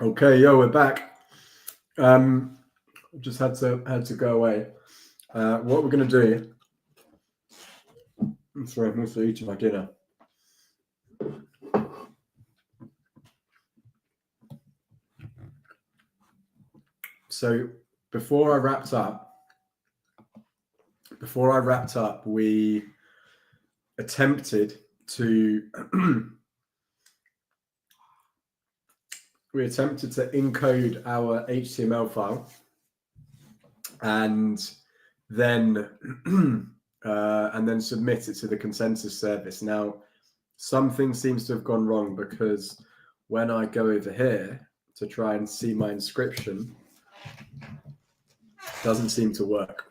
Okay, yo, we're back. Just had to go away. What we're gonna do? I'm sorry, I'm also eating my dinner. So before I wrapped up, we attempted to encode our HTML file and then submit it to the consensus service. Now, something seems to have gone wrong because when I go over here to try and see my inscription, it doesn't seem to work.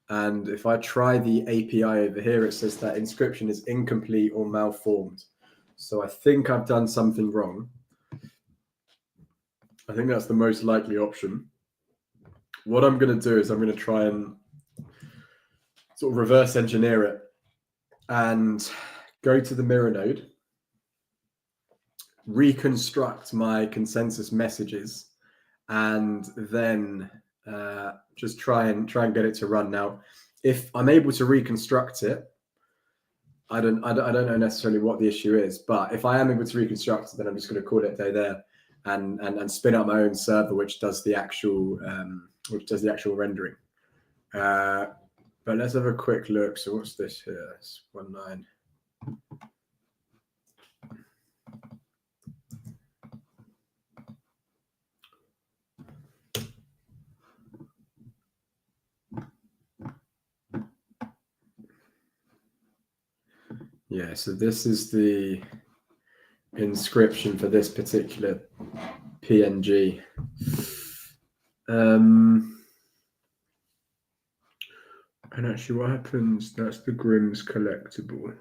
And if I try the API over here, it says that inscription is incomplete or malformed. So I think I've done something wrong. I think that's the most likely option. What I'm going to do is I'm going to try and sort of reverse engineer it and go to the mirror node, reconstruct my consensus messages, and then just try and get it to run. Now, if I'm able to reconstruct it, I don't know necessarily what the issue is, but if I am able to reconstruct it, then I'm just going to call it a day there and spin up my own server, which does the actual rendering. But let's have a quick look. So what's this here? It's 1.9. Yeah, so this is the inscription for this particular PNG. And actually what happens, that's the Grimm's collectible.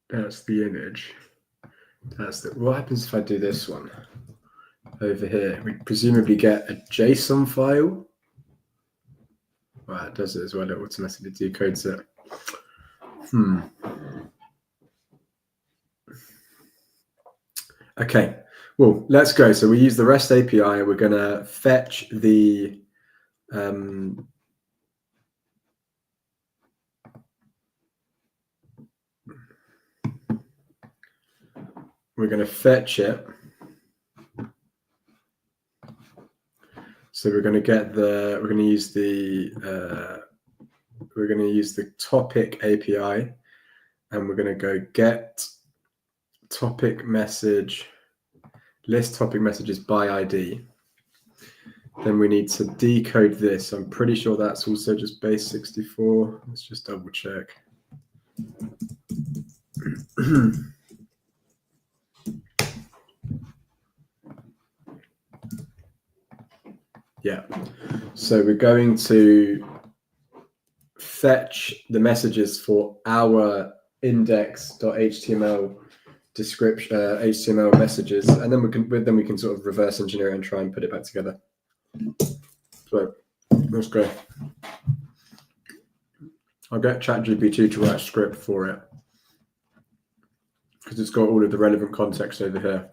That's the image. What happens if I do this one over here? We presumably get a JSON file. Well, it does it as well. It automatically decodes it. Okay, well, let's go. So we use the REST API. We're going to fetch the we're going to fetch it. So we're going to use the topic API, and we're going to go get topic message, list topic messages by ID. Then we need to decode this. I'm pretty sure that's also just base 64. Let's just double check. Yeah. So we're going to fetch the messages for our index.html description, HTML messages, and then we can sort of reverse engineer it and try and put it back together. So let's go. I'll get ChatGPT to write a script for it because it's got all of the relevant context over here.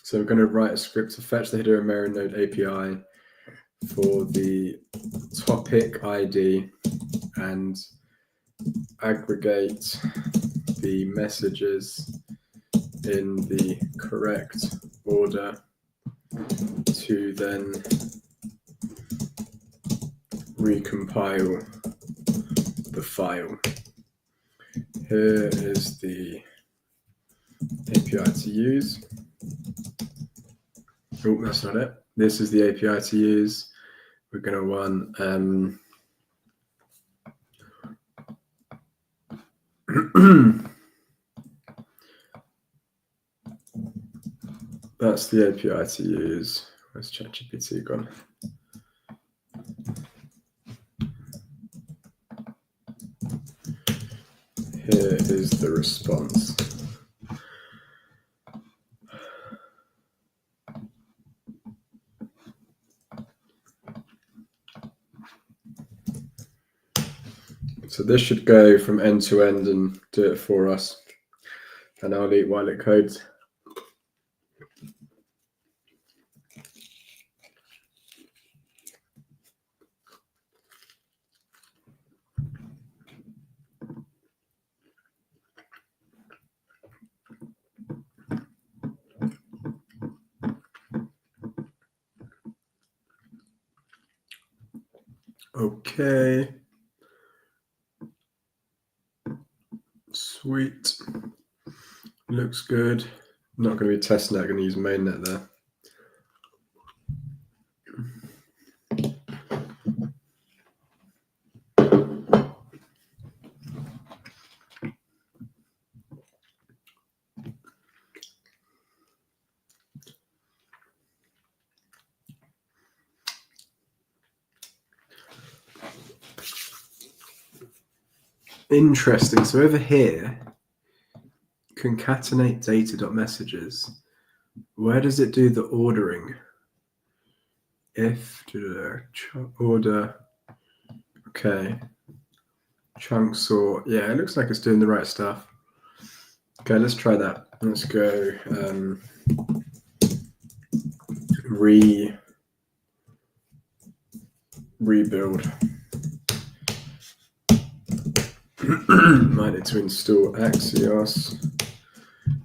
So we're going to write a script to fetch the header and mirror node API for the topic ID and aggregate the messages in the correct order to then recompile the file. Here is the API to use. Oh, that's not it. This is the API to use. We're going to run that's the API to use. Where's ChatGPT gone? Here is the response. So this should go from end to end and do it for us. And I'll eat while it codes. Okay. Sweet. Looks good. I'm not going to be testing that. I'm going to use mainnet there. Interesting. So over here, concatenate data.messages. Where does it do the ordering? If order. Okay. Chunk sort. Yeah, it looks like it's doing the right stuff. Okay, let's try that. Let's go rebuild. Might need to install Axios,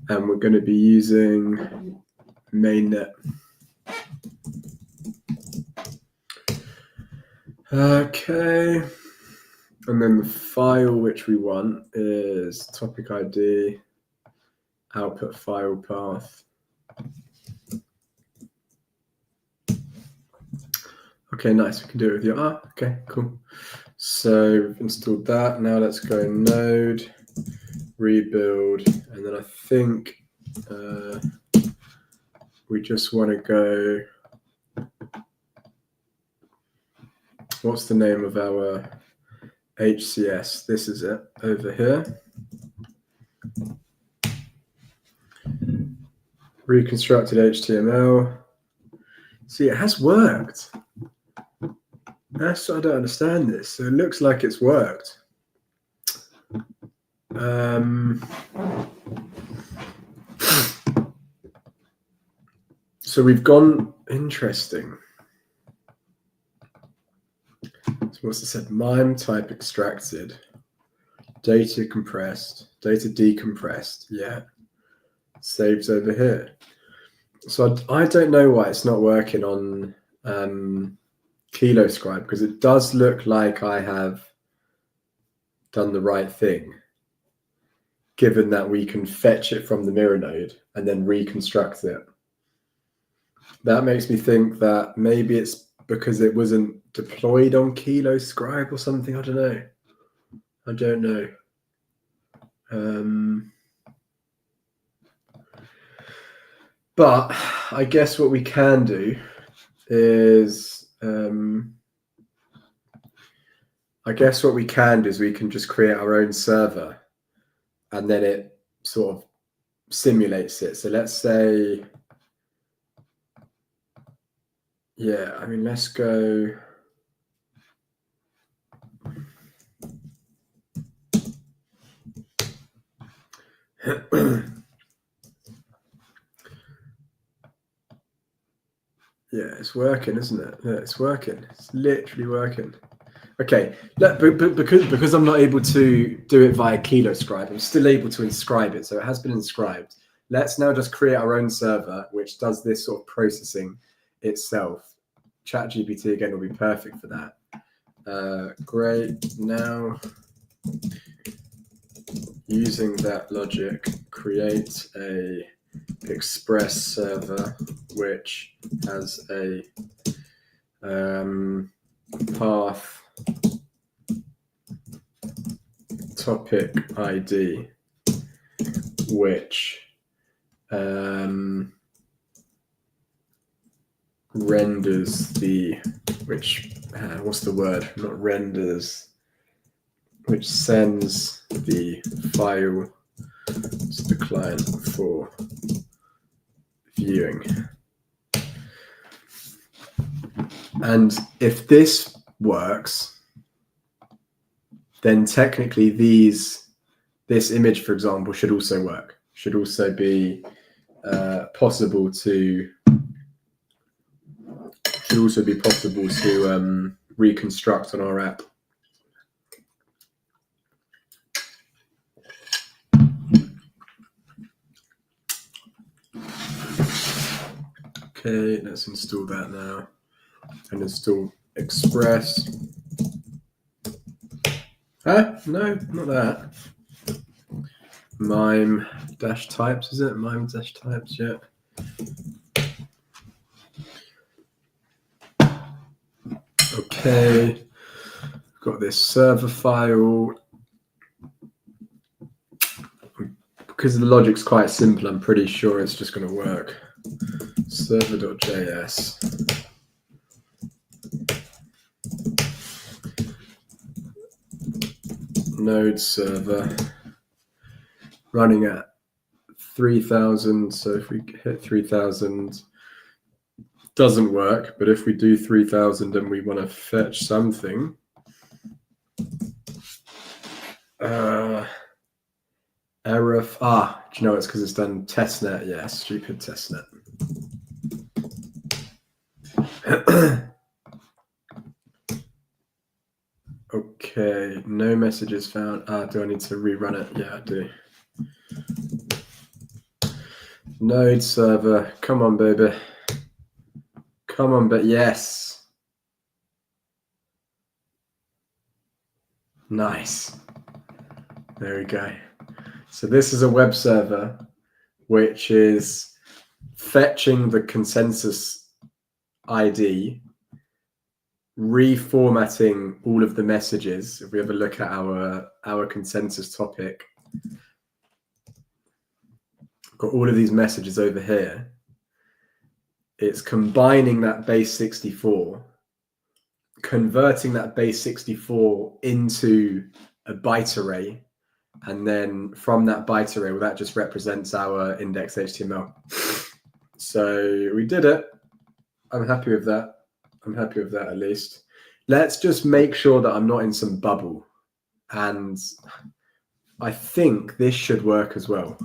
and we're going to be using mainnet. Okay, and then the file which we want is topic ID, output file path. Okay, nice. We can do it with your okay, cool. So we've installed that. Now let's go node, rebuild, and then I think we just want to go. What's the name of our HCS? This is it over here. Reconstructed HTML. See, it has worked. I don't understand this. So it looks like it's worked. So we've gone interesting. So what's it said? MIME type extracted, data compressed, data decompressed. Yeah, saves over here. So I don't know why it's not working on KiloScribe, because it does look like I have done the right thing, given that we can fetch it from the mirror node and then reconstruct it. That makes me think that maybe it's because it wasn't deployed on KiloScribe or something. I don't know. But I guess what we can do is we can just create our own server, and then it sort of simulates it. So let's say, yeah, I mean, let's go. Yeah, it's working, isn't it? Yeah, it's working. It's literally working. Okay, because I'm not able to do it via KiloScribe, I'm still able to inscribe it. So it has been inscribed. Let's now just create our own server, which does this sort of processing itself. ChatGPT, again, will be perfect for that. Great. Now, using that logic, create a Express server which has a path topic ID which renders the what's the word? Not renders, which sends the file to the client for viewing. And if this works, then technically this image, for example, should also work. Should also be possible to reconstruct on our app. Okay, let's install that now and install Express. Huh? No, not that. Mime-types, is it? Mime-types, yeah. Okay, got this server file. Because the logic's quite simple, I'm pretty sure it's just going to work. Server.js. Node server running at 3000. So if we hit 3000, doesn't work. But if we do 3000 and we want to fetch something, error. Do you know it's because it's done testnet? Yeah, stupid testnet. Okay, no messages found. Do I need to rerun it? Yeah, I do. Node server, come on, baby. Come on, but yes. Nice. There we go. So this is a web server which is fetching the consensus ID, reformatting all of the messages. If we have a look at our consensus topic, got all of these messages over here. It's combining that base 64, converting that base 64 into a byte array, and then from that byte array, well, that just represents our index HTML. So we did it. I'm happy with that. I'm happy with that at least. Let's just make sure that I'm not in some bubble. And I think this should work as well.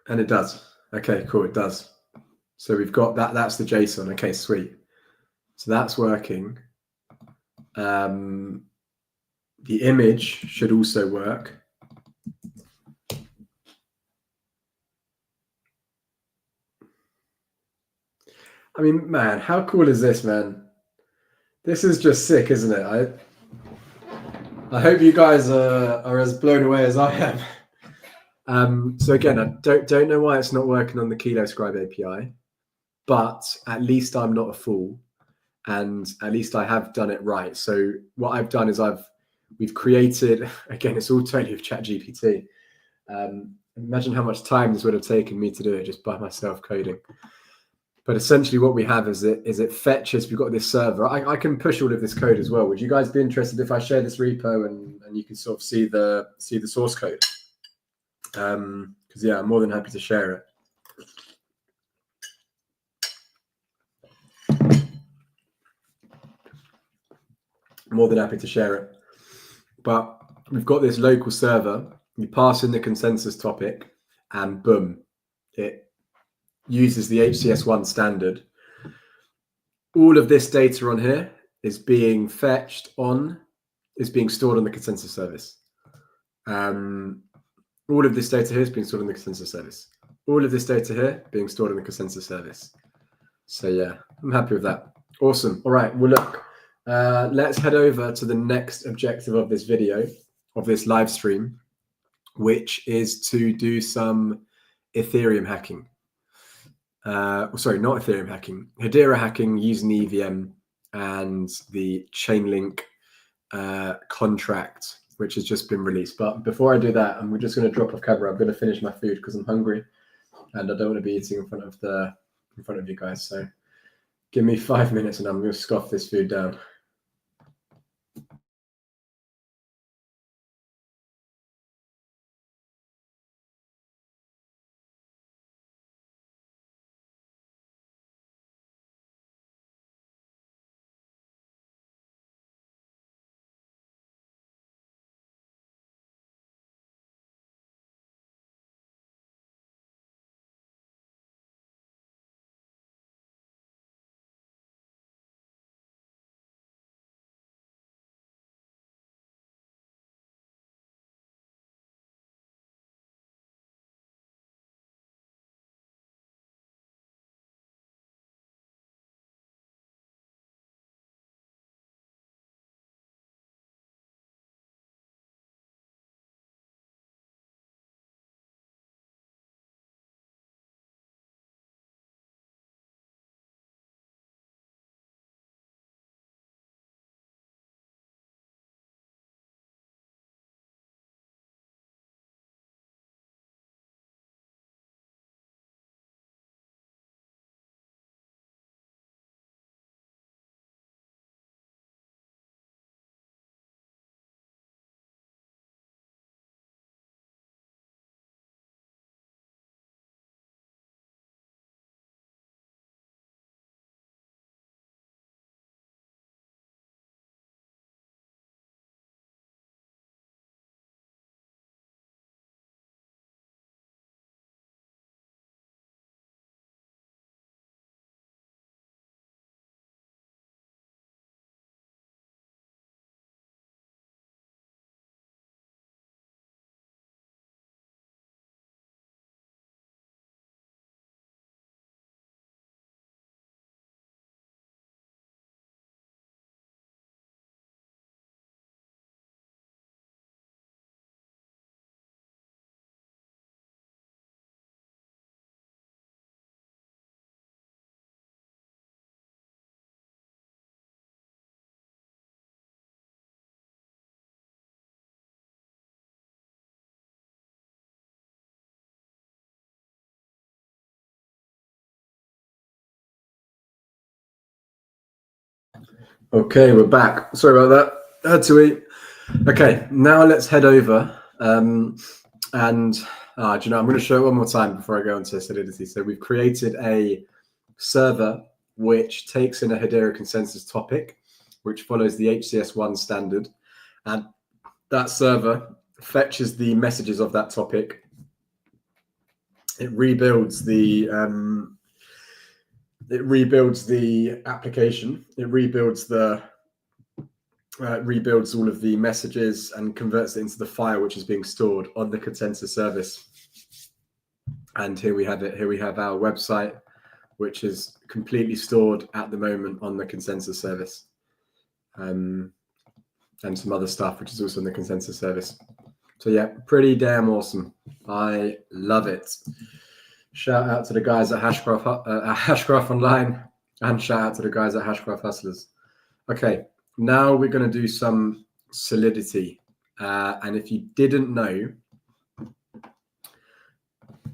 And it does. Okay, cool, it does. So we've got that. That's the JSON. Okay, sweet. So that's working. The image should also work. I mean, man, how cool is this, man? This is just sick, isn't it? I hope you guys are as blown away as I am. So again, I don't know why it's not working on the KiloScribe API, but at least I'm not a fool, and at least I have done it right. So what I've done is we've created, again, it's all totally with ChatGPT. Imagine how much time this would have taken me to do it just by myself coding. But essentially what we have is it fetches, we've got this server. I can push all of this code as well. Would you guys be interested if I share this repo and you can sort of see the source code? Because yeah, I'm more than happy to share it. More than happy to share it. But we've got this local server. You pass in the consensus topic and boom, it uses the HCS1 standard. All of this data on here is being stored on the consensus service. All of this data here is being stored on the consensus service. All of this data here being stored on the consensus service. So yeah, I'm happy with that. Awesome. All right, well, look, let's head over to the next objective of this video, of this live stream, which is to do some Ethereum hacking. Sorry, not Ethereum hacking, Hedera hacking using the EVM and the Chainlink contract, which has just been released. But before I do that, I'm just going to drop off camera. I'm going to finish my food because I'm hungry and I don't want to be eating in front of you guys. So give me 5 minutes and I'm going to scoff this food down. Okay, we're back. Sorry about that. I had to eat. Okay, now let's head over. And do you know, I'm going to show it one more time before I go into Solidity. So we've created a server which takes in a Hedera consensus topic, which follows the HCS1 standard. And that server fetches the messages of that topic. It rebuilds the application. It rebuilds all of the messages and converts it into the file which is being stored on the consensus service. And here we have it. Here we have our website, which is completely stored at the moment on the consensus service, and some other stuff which is also on the consensus service. So yeah, pretty damn awesome. I love it. Shout out to the guys at Hashgraph Online, and shout out to the guys at Hashgraph Hustlers. Okay, now we're going to do some Solidity. And if you didn't know,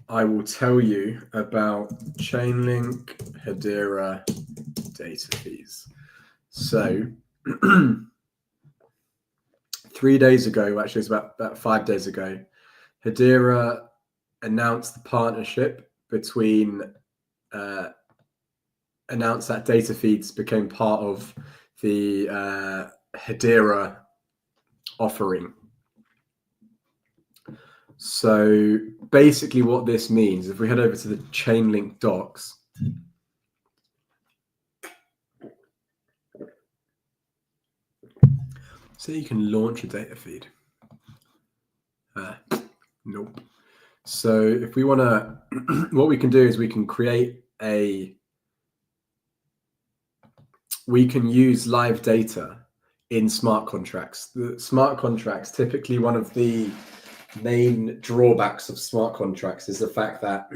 I will tell you about Chainlink Hedera data fees. So 3 days ago, actually it's about 5 days ago, Hedera announced the partnership between, announced that data feeds became part of the Hedera offering. So basically what this means, if we head over to the Chainlink docs, so you can launch a data feed. Nope. So if we want to, what we can do is we can use live data in smart contracts. The smart contracts, typically one of the main drawbacks of smart contracts is the fact that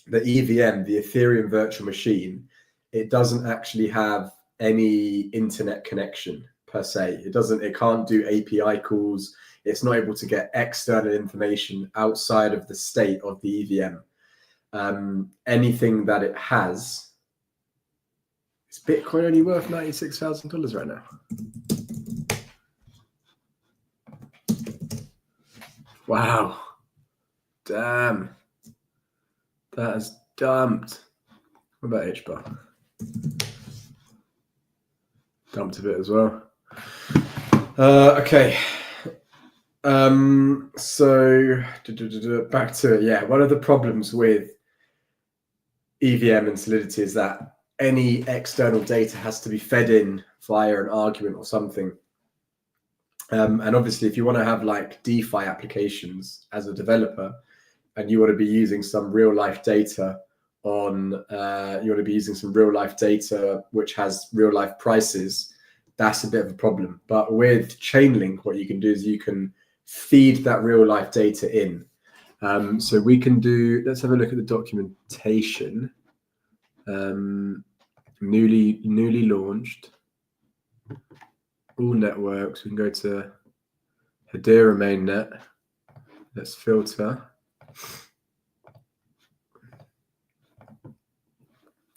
the EVM, the Ethereum virtual machine, it doesn't actually have any internet connection per se. It can't do API calls. It's not able to get external information outside of the state of the EVM. Anything that it has, is Bitcoin only worth $96,000 right now? Wow. Damn. That is dumped. What about HBAR? Dumped a bit as well. Okay. So back to it. Yeah, one of the problems with EVM and Solidity is that any external data has to be fed in via an argument or something. And obviously, if you want to have like DeFi applications as a developer, and you want to be using some real life data which has real life prices, that's a bit of a problem. But with Chainlink, what you can do is you can feed that real life data in. So we can do, let's have a look at the documentation. Newly launched, all networks. We can go to Hedera mainnet. Let's filter.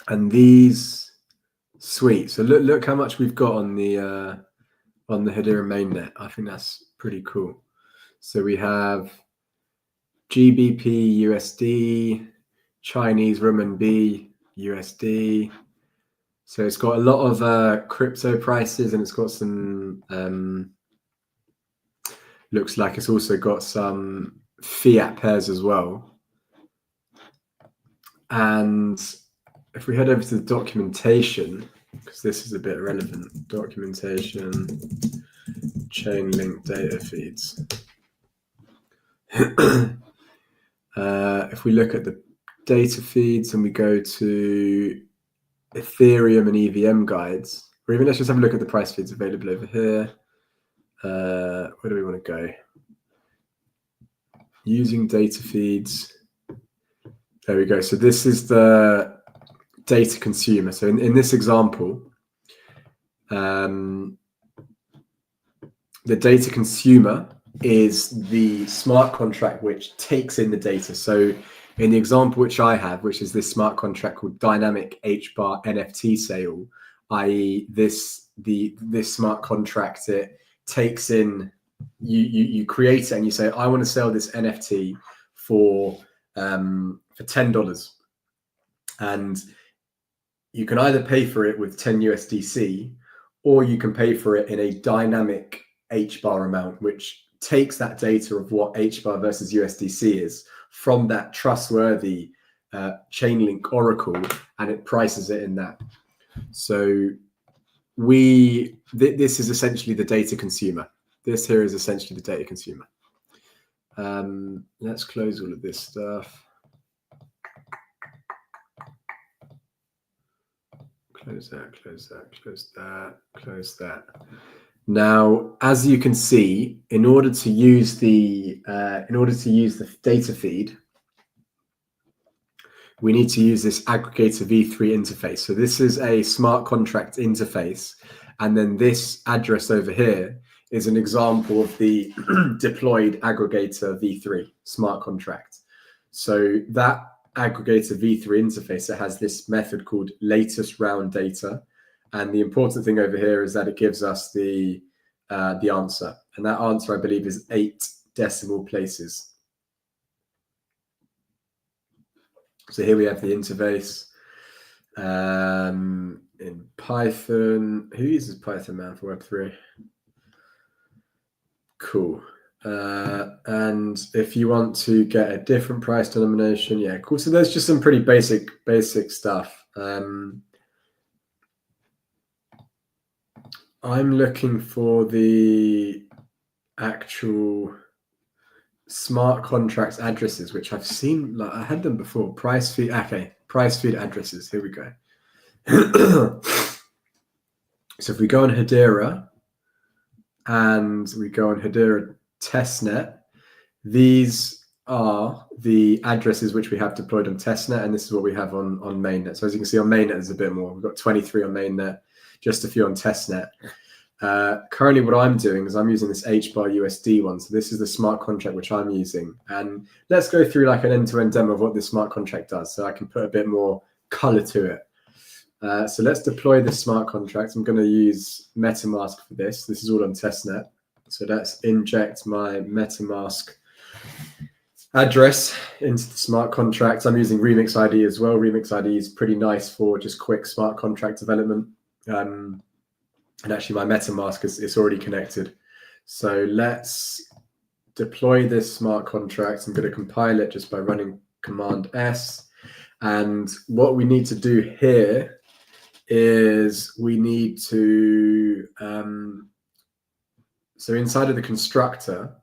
And these, sweet. So look how much we've got on the Hedera mainnet. I think that's pretty cool. So we have GBP USD, Chinese renminbi USD. So it's got a lot of crypto prices, and it's got some, looks like it's also got some fiat pairs as well. And if we head over to the documentation, because this is a bit relevant, documentation, Chainlink data feeds. If we look at the data feeds and we go to Ethereum and EVM guides, or even let's just have a look at the price feeds available over here. Where do we want to go? Using data feeds. There we go. So this is the data consumer. So in this example, the data consumer is the smart contract which takes in the data. So in the example which I have, which is this smart contract called Dynamic HBAR NFT sale, i.e. this smart contract, it takes in, you create it and you say, I want to sell this NFT for $10. And you can either pay for it with 10 USDC, or you can pay for it in a dynamic HBAR amount, which takes that data of what HBAR versus USDC is from that trustworthy Chainlink oracle, and it prices it in that. So this is essentially the data consumer. This here is essentially the data consumer. Let's close all of this stuff. Close that, close that, close that, close that. Now, as you can see, in order to use the data feed, we need to use this aggregator v3 interface. So this is a smart contract interface, and then this address over here is an example of the deployed aggregator v3 smart contract. So that aggregator v3 interface, it has this method called latest round data, and the important thing over here is that it gives us the answer, and that answer I believe is 8 decimal places. So here we have the interface in Python. Who uses Python, man, for Web3? Cool. And if you want to get a different price denomination, yeah, cool. So there's just some pretty basic stuff. I'm looking for the actual smart contracts addresses, which I've seen, like I had them before. Price feed, okay, price feed addresses. Here we go. So if we go on Hedera and we go on Hedera testnet, these are the addresses which we have deployed on testnet, and this is what we have on mainnet. So as you can see, on mainnet there's a bit more. We've got 23 on mainnet, just a few on testnet. Currently what I'm doing is I'm using this HBAR USD one. So this is the smart contract which I'm using. And let's go through like an end-to-end demo of what this smart contract does, so I can put a bit more color to it. So let's deploy this smart contract. I'm going to use MetaMask for this. This is all on testnet. So let's inject my MetaMask address into the smart contract. I'm using Remix ID as well. Remix ID is pretty nice for just quick smart contract development. And actually my MetaMask is already connected. So let's deploy this smart contract. I'm going to compile it just by running Command S. And what we need to do here is we need to, so inside of the constructor,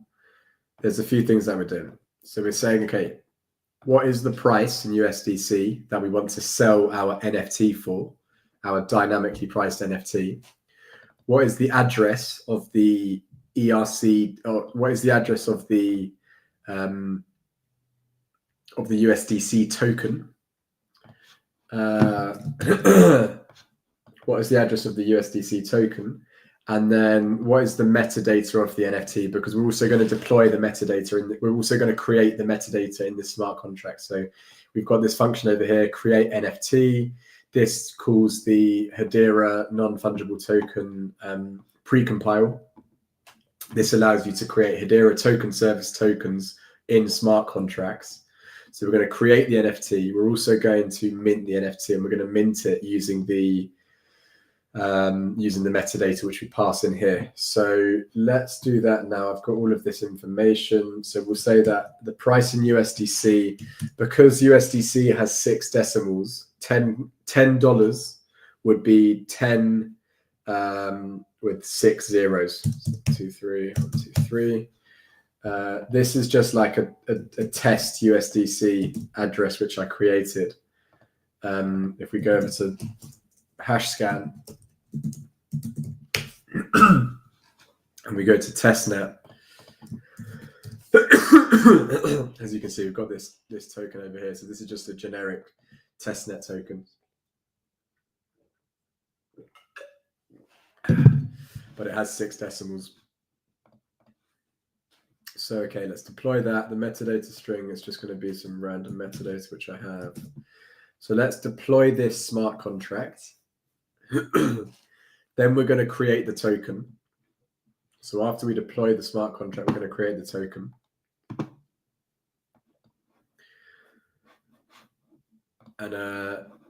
there's a few things that we're doing. So we're saying, okay, what is the price in USDC that we want to sell our NFT for, our dynamically priced NFT? What is the address of the ERC, or what is the address of the USDC token? What is the address of the USDC token? And then what is the metadata of the NFT? Because we're also going to deploy the metadata, we're also going to create the metadata in the smart contract. So we've got this function over here, create NFT. This calls the Hedera non-fungible token precompile. This allows you to create Hedera token service tokens in smart contracts. So we're going to create the NFT. We're also going to mint the NFT, and we're going to mint it using the metadata which we pass in here. So let's do that now. I've got all of this information. So we'll say that the price in USDC, because USDC has 6 decimals, $10 would be 10 with 6 zeros. 2, 3, 1, 2, 3. This is just like a test USDC address which I created. If we go over to Hashscan and we go to testnet, as you can see, we've got this token over here. So this is just a generic testnet token, but it has 6 decimals. So okay, let's deploy that. The metadata string is just going to be some random metadata which I have. So let's deploy this smart contract. Then we're going to create the token. So after we deploy the smart contract, we're going to create the token. And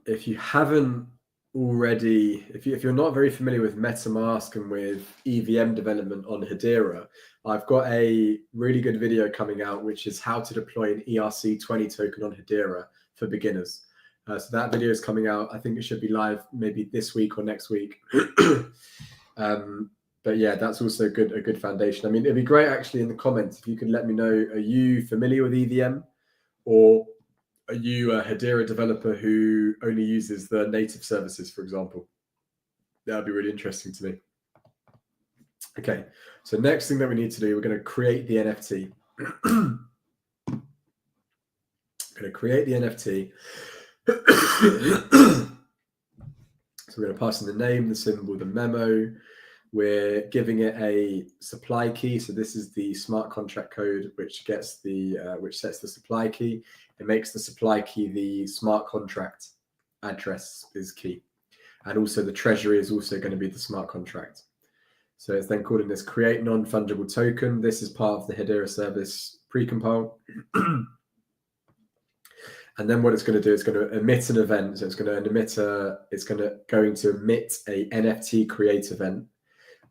if you haven't already, if you're not very familiar with MetaMask and with EVM development on Hedera, I've got a really good video coming out, which is how to deploy an ERC20 token on Hedera for beginners. So that video is coming out. I think it should be live maybe this week or next week. But yeah, that's also a good foundation. I mean, it'd be great actually in the comments if you could let me know, are you familiar with EVM, or are you a Hedera developer who only uses the native services, for example? That would be really interesting to me. Okay, so next thing that we need to do, we're going to create the NFT. Going to create the NFT. So we're going to pass in the name, the symbol, the memo. We're giving it a supply key. So this is the smart contract code, which gets the which sets the supply key. It makes the supply key the smart contract address is key, and also the treasury is also going to be the smart contract. So it's then calling this create non-fungible token. This is part of the Hedera service precompile. And then what it's going to do, it's going to emit an event. So it's going to emit going to emit a NFT create event.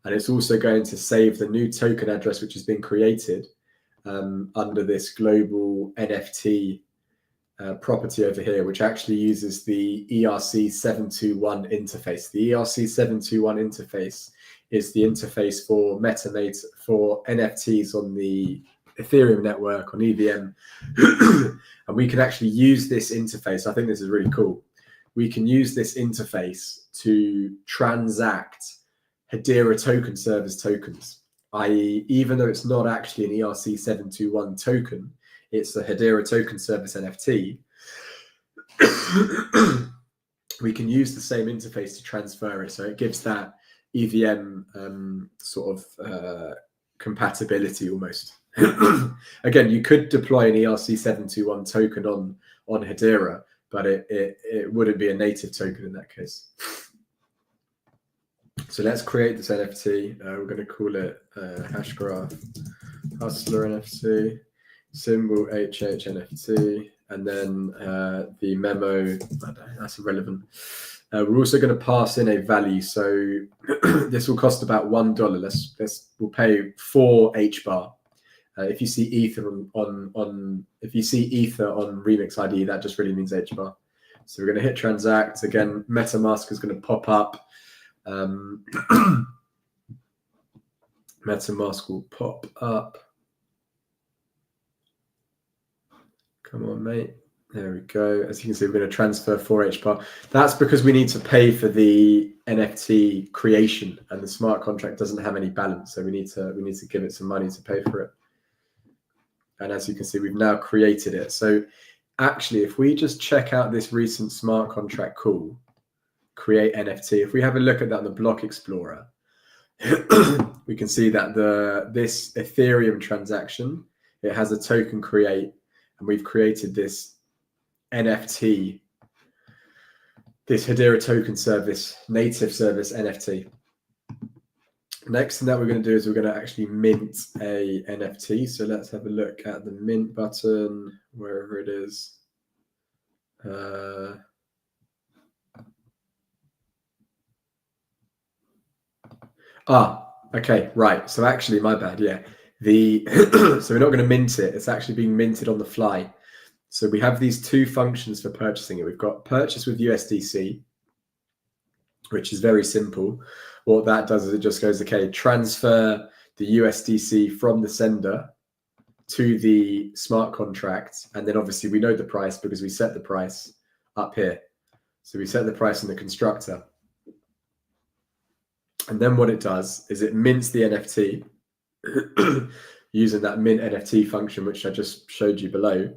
And it's also going to save the new token address, which has been created under this global NFT property over here, which actually uses the ERC721 interface. The ERC721 interface is the interface for MetaMask for NFTs on the Ethereum network, on EVM. And we can actually use this interface. I think this is really cool. We can use this interface to transact Hedera token service tokens, i.e., even though it's not actually an ERC721 token, it's a Hedera token service NFT. We can use the same interface to transfer it. So it gives that EVM sort of compatibility almost. Again, you could deploy an ERC721 token on Hedera, but it wouldn't be a native token in that case. So let's create this NFT. We're going to call it Hashgraph Hustler NFT, symbol HHNFT, and then the memo, that's irrelevant. We're also going to pass in a value. So this will cost about $1. We'll pay 4 HBAR. If you see Ether on Remix ID, that just really means HBAR. So we're going to hit transact. Again, MetaMask is going to pop up. MetaMask will pop up. Come on, mate. There we go. As you can see, we're going to transfer 4 HBAR. That's because we need to pay for the NFT creation, and the smart contract doesn't have any balance, so we need to give it some money to pay for it. And as you can see, we've now created it. So actually, if we just check out this recent smart contract call, create NFT, if we have a look at that in the block explorer, we can see that this Ethereum transaction, it has a token create, and we've created this NFT, this Hedera token service, native service NFT. Next thing that we're going to do is we're going to actually mint a NFT. So let's have a look at the mint button, wherever it is. Okay, right. So actually, my bad. Yeah, so we're not going to mint it. It's actually being minted on the fly. So we have these two functions for purchasing it. We've got purchase with USDC, which is very simple. What that does is it just goes, okay, transfer the USDC from the sender to the smart contract. And then obviously we know the price because we set the price up here. So we set the price in the constructor. And then what it does is it mints the NFT using that mint NFT function, which I just showed you below.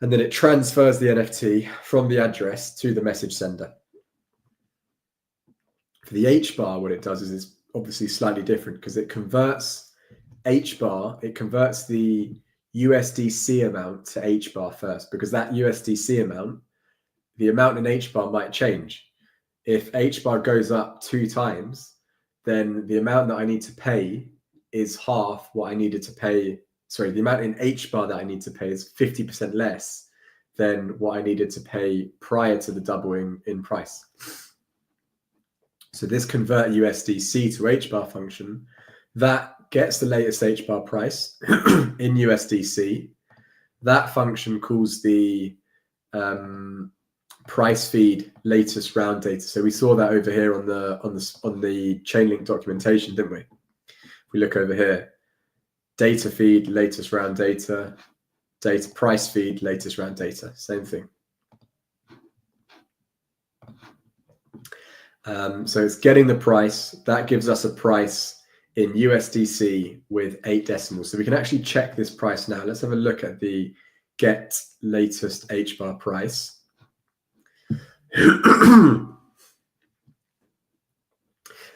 And then it transfers the NFT from the address to the message sender. For the HBAR, what it does is it's obviously slightly different because it converts HBAR, it converts the USDC amount to HBAR first, because that USDC amount, the amount in HBAR might change. if H bar goes up 2 times, then the amount that I need to pay is half what I needed to pay. Sorry, the amount in H bar that I need to pay is 50% less than what I needed to pay prior to the doubling in price. So this convert USDC to H bar function, that gets the latest H bar price in USDC. That function calls the price feed latest round data. So we saw that over here on the Chainlink documentation, didn't we? If we look over here, data feed latest round data, data price feed latest round data, same thing. So it's getting the price. That gives us a price in USDC with 8 decimals. So we can actually check this price now. Let's have a look at the get latest H bar price.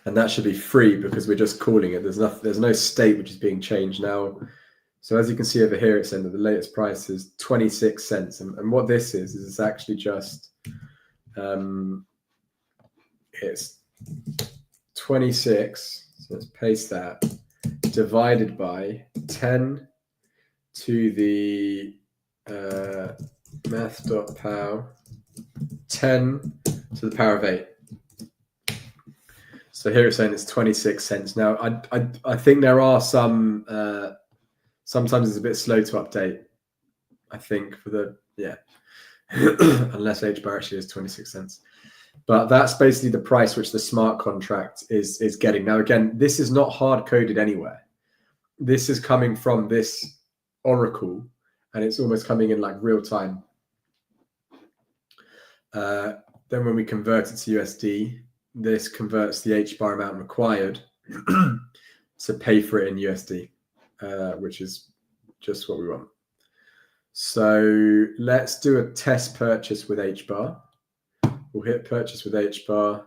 And that should be free because we're just calling it. There's no state which is being changed now. So as you can see over here, it's saying that the latest price is 26 cents. And what this is it's actually just it's 26. So let's paste that, divided by 10 to the math.pow 10 to the power of 8. So here it's saying it's 26 cents. Now, I think there are some, sometimes it's a bit slow to update, I think, for the, unless H bar actually is 26 cents. But that's basically the price which the smart contract is getting. Now, again, this is not hard-coded anywhere. This is coming from this Oracle, and it's almost coming in like real time. Then when we convert it to USD, this converts the H bar amount required to pay for it in USD, which is just what we want. So let's do a test purchase with H bar. We'll hit purchase with H bar.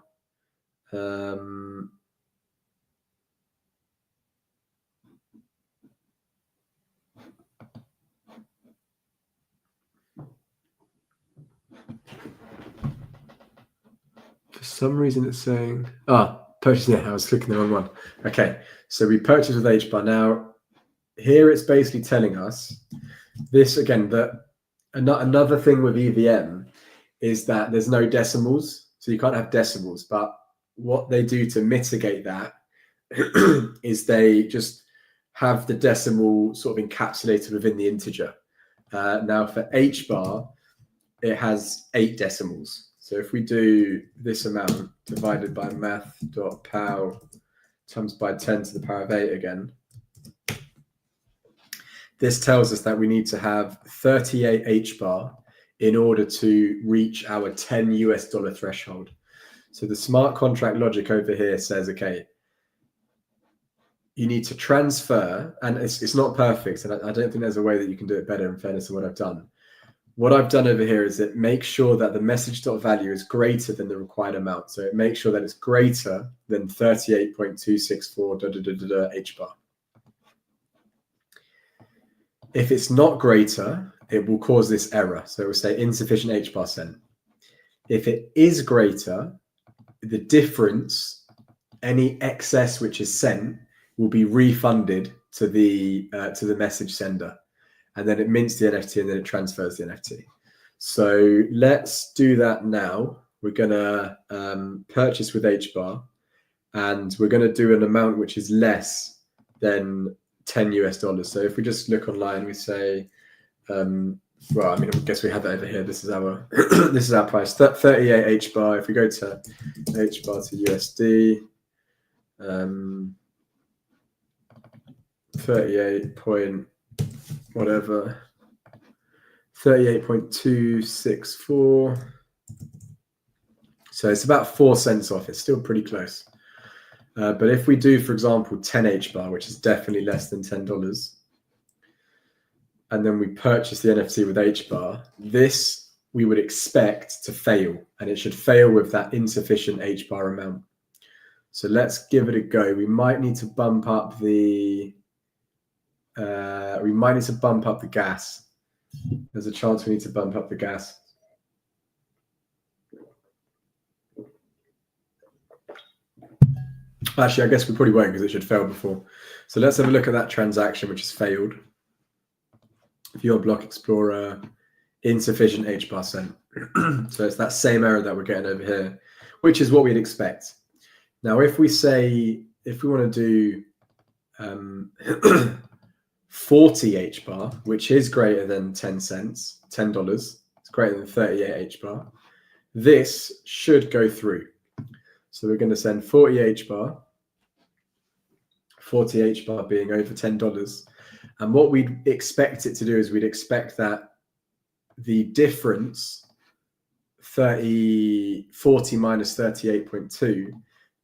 For some reason it's saying, purchase, I was clicking the wrong one. Okay, so we purchase with H bar. Now, here it's basically telling us this, again, that another thing with EVM is that there's no decimals, so you can't have decimals. But what they do to mitigate that is they just have the decimal sort of encapsulated within the integer. Now for H bar, it has 8 decimals. So if we do this amount divided by math.pow times by 10 to the power of 8 again, this tells us that we need to have 38 H bar in order to reach our $10 threshold. So the smart contract logic over here says, okay, you need to transfer, and it's not perfect, and I don't think there's a way that you can do it better in fairness to what I've done. What I've done over here is it makes sure that the message.value is greater than the required amount. So it makes sure that it's greater than 38.264 H bar. If it's not greater, it will cause this error. So it will say insufficient H bar sent. If it is greater, the difference, any excess which is sent, will be refunded to the message sender. And then it mints the NFT and then it transfers the NFT. So let's do that now. We're going to purchase with H bar, and we're going to do an amount which is less than $10. So if we just look online, we say, well, I mean, I guess we have it over here. This is our this is our price, 38 H bar. If we go to H bar to USD, 38 point whatever, 38.264. So it's about 4 cents off. It's still pretty close. But if we do, for example, 10 H bar, which is definitely less than $10, and then we purchase the NFT with H bar, this we would expect to fail, and it should fail with that insufficient H bar amount. So let's give it a go. We might need to bump up the gas. There's a chance we need to bump up the gas. Actually, I guess we probably won't because it should fail before. So let's have a look at that transaction which has failed. View on Block Explorer, insufficient HBAR sent. So it's that same error that we're getting over here, which is what we'd expect. Now, if we want to do 40 HBAR, which is greater than 10 cents, $10, it's greater than 38 HBAR, this should go through. So we're going to send 40 HBAR, 40 HBAR being over $10. And what we'd expect it to do is we'd expect that the difference, 40 minus 38.2,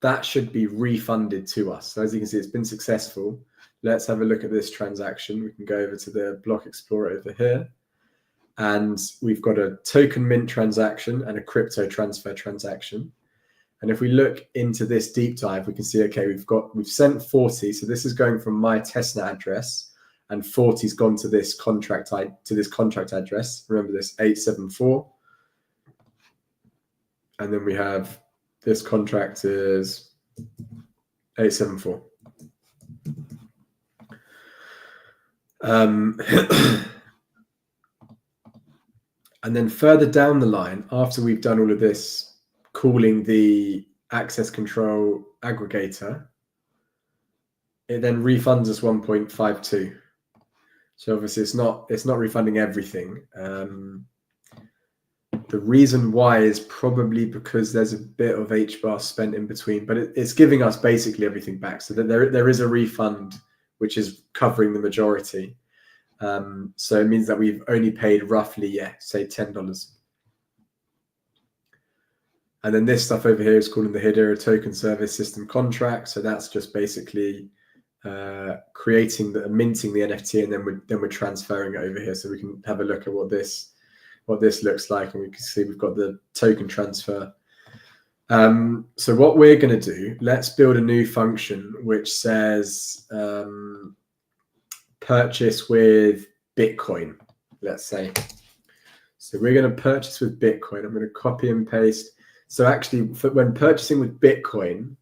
that should be refunded to us. So as you can see, it's been successful. Let's have a look at this transaction. We can go over to the Block Explorer over here. And we've got a token mint transaction and a crypto transfer transaction. And if we look into this deep dive, we can see, okay, we've sent 40. So this is going from my testnet address, and 40's gone to this contract address. Remember this 874. And then we have this contract is 874. And then further down the line, after we've done all of this, calling the access control aggregator, it then refunds us 1.52. So obviously it's not refunding everything. The reason why is probably because there's a bit of HBAR spent in between, but it's giving us basically everything back. So that there is a refund which is covering the majority. So it means that we've only paid roughly, say $10. And then this stuff over here is called the Hedera Token Service System contract. So that's just basically minting the NFT, and then we're transferring it over here. So we can have a look at what this looks like, and we can see we've got the token transfer. So what we're going to do, let's build a new function which says purchase with Bitcoin, let's say. So we're going to purchase with Bitcoin. I'm going to copy and paste. So actually, when purchasing with Bitcoin,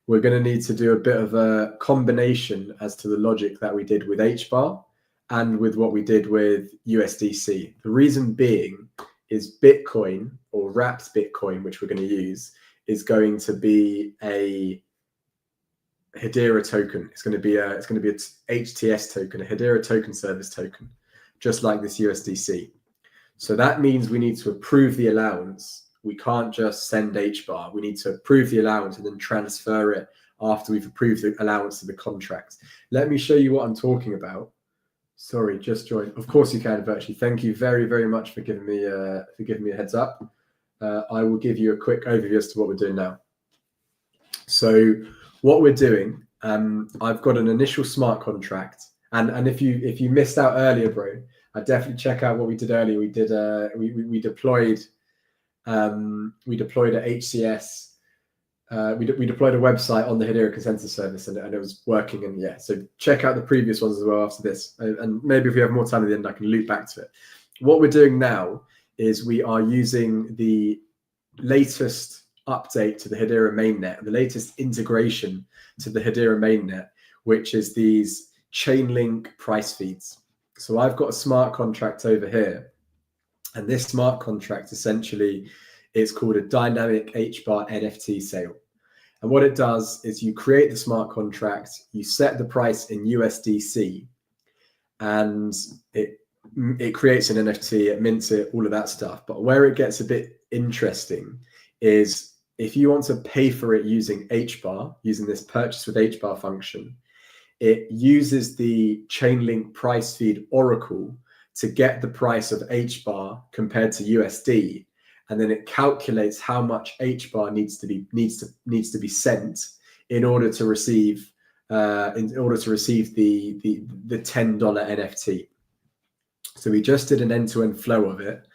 we're going to need to do a bit of a combination as to the logic that we did with HBAR and with what we did with USDC. The reason being is Bitcoin, or wrapped Bitcoin, which we're going to use, is going to be a Hedera token. It's going to be a HTS token, a Hedera token service token, just like this USDC. So that means we need to approve the allowance. We can't just send HBAR. We need to approve the allowance and then transfer it after we've approved the allowance to the contract. Let me show you what I'm talking about. Sorry, just joined. Of course you can, virtually. Thank you very, very much for giving me a heads up. I will give you a quick overview as to what we're doing now. So what we're doing, I've got an initial smart contract, and if you missed out earlier, bro, I definitely check out what we did earlier. We did we deployed a HCS. We deployed a website on the Hedera consensus service, and it was working. And yeah, so check out the previous ones as well after this. And maybe if we have more time at the end, I can loop back to it. What we're doing now is we are using the latest update to the Hedera mainnet, the latest integration to the Hedera mainnet, which is these Chainlink price feeds. So I've got a smart contract over here, and this smart contract essentially is called a dynamic HBAR NFT sale. And what it does is you create the smart contract, you set the price in USDC, and it creates an NFT, it mints it, all of that stuff. But where it gets a bit interesting is if you want to pay for it using HBAR, using this purchase with HBAR function, it uses the Chainlink price feed oracle to get the price of HBAR compared to USD, and then it calculates how much HBAR needs to be sent in order to receive the $10 NFT. So we just did an end-to-end flow of it,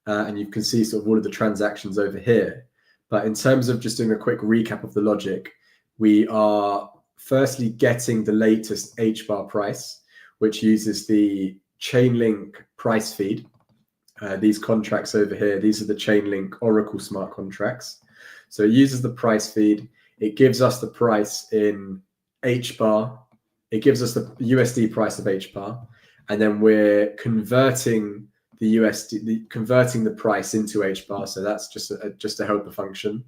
and you can see sort of all of the transactions over here. But in terms of just doing a quick recap of the logic, we are firstly getting the latest HBAR price, which uses the Chainlink price feed. These contracts over here, these are the Chainlink Oracle smart contracts. So it uses the price feed. it gives us the price in H bar. It gives us the USD price of H bar, and then we're converting converting the price into H bar. So that's just a helper function.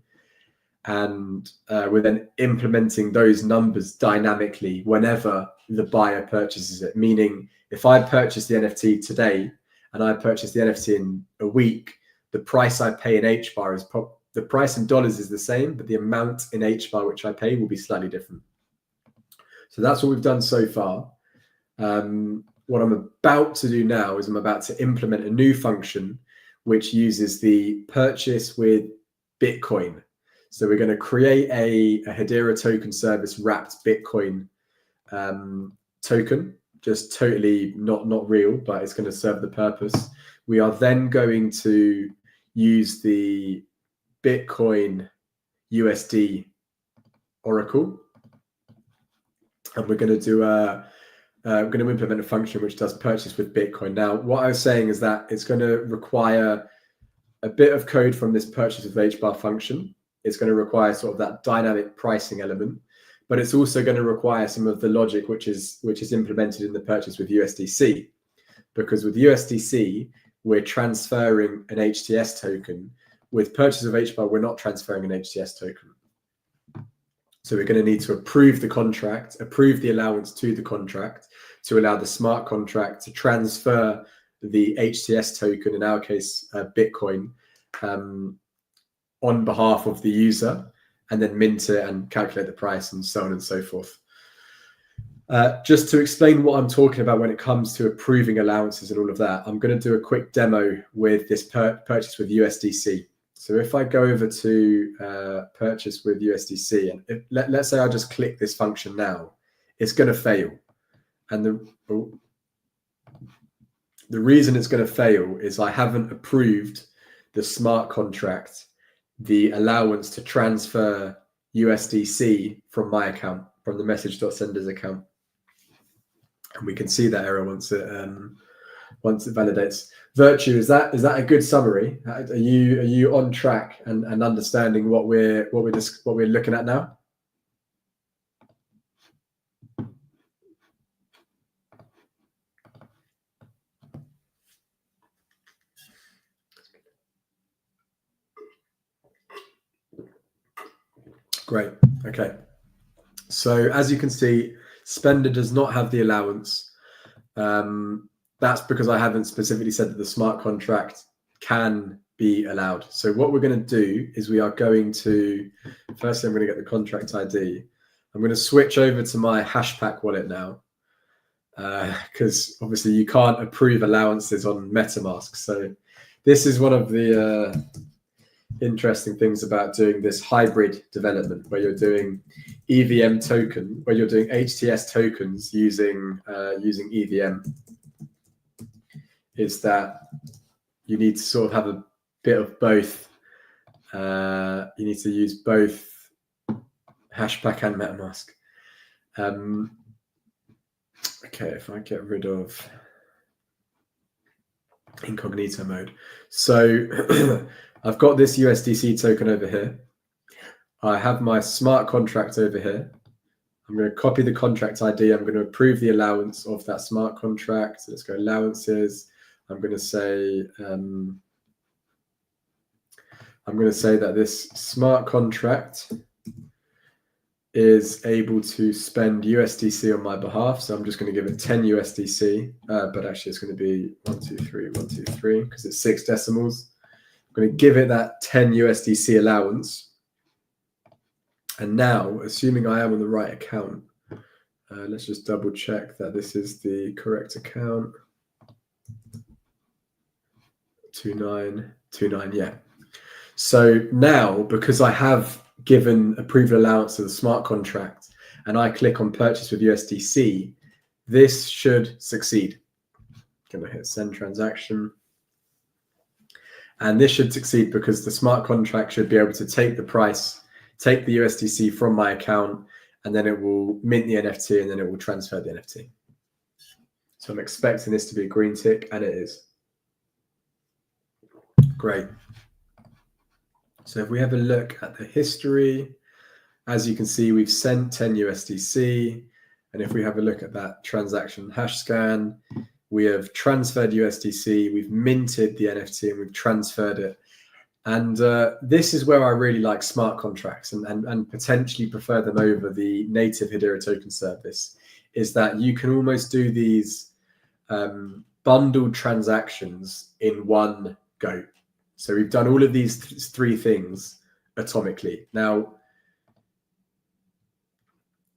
And we're then implementing those numbers dynamically whenever the buyer purchases it. Meaning, if I purchase the NFT today and I purchase the NFT in a week, the price I pay in H bar the price in dollars is the same, but the amount in H bar which I pay will be slightly different. So that's what we've done so far. What I'm about to do now is I'm about to implement a new function which uses the purchase with Bitcoin. So we're going to create a Hedera token service wrapped Bitcoin token, just totally not real, but it's going to serve the purpose. We are then going to use the Bitcoin USD Oracle, and we're going to do we're going to implement a function which does purchase with Bitcoin. Now, what I was saying is that it's going to require a bit of code from this purchase with HBAR function. It's going to require sort of that dynamic pricing element, but it's also going to require some of the logic which is implemented in the purchase with USDC, because with USDC we're transferring an HTS token. With purchase of HBAR, we're not transferring an HTS token. So we're going to need to approve the contract, approve the allowance to the contract to allow the smart contract to transfer the HTS token, in our case, Bitcoin, on behalf of the user, and then mint it and calculate the price and so on and so forth. Just to explain what I'm talking about when it comes to approving allowances and all of that, I'm going to do a quick demo with this purchase with USDC. So if I go over to purchase with USDC, and let's say I just click this function now, it's going to fail. And the reason it's going to fail is I haven't approved the smart contract, the allowance to transfer USDC from my account, from the message.senders account. And we can see that error once it validates. Virtue, is that a good summary? Are you on track and understanding what we're looking at now? Great. Okay. So as you can see, Spender does not have the allowance. That's because I haven't specifically said that the smart contract can be allowed. So what we're going to do is we are going to, firstly, I'm going to get the contract ID. I'm going to switch over to my Hashpack wallet now, because obviously you can't approve allowances on MetaMask. So this is one of the interesting things about doing this hybrid development, where you're doing EVM token, where you're doing HTS tokens using EVM, is that you need to sort of have a bit of both. You need to use both Hashpack and MetaMask. Okay, if I get rid of incognito mode. So I've got this USDC token over here. I have my smart contract over here. I'm going to copy the contract ID. I'm going to approve the allowance of that smart contract. So let's go allowances. I'm going to say that this smart contract is able to spend USDC on my behalf. So I'm just going to give it 10 USDC, but actually it's going to be 123 because it's 6 decimals. I'm going to give it that 10 USDC allowance. And now, assuming I am on the right account, let's just double check that this is the correct account. 2929, yeah. So now, because I have given approval allowance to the smart contract and I click on purchase with USDC, this should succeed. I'm going to hit send transaction. And this should succeed because the smart contract should be able to take the price, take the USDC from my account, and then it will mint the NFT and then it will transfer the NFT. So I'm expecting this to be a green tick, and it is. Great. So if we have a look at the history, As you can see, we've sent 10 USDC. And if we have a look at that transaction hash scan, we have transferred USDC, we've minted the NFT, and we've transferred it. And this is where I really like smart contracts and potentially prefer them over the native Hedera token service, is that you can almost do these bundled transactions in one go. So we've done all of these three things atomically. Now,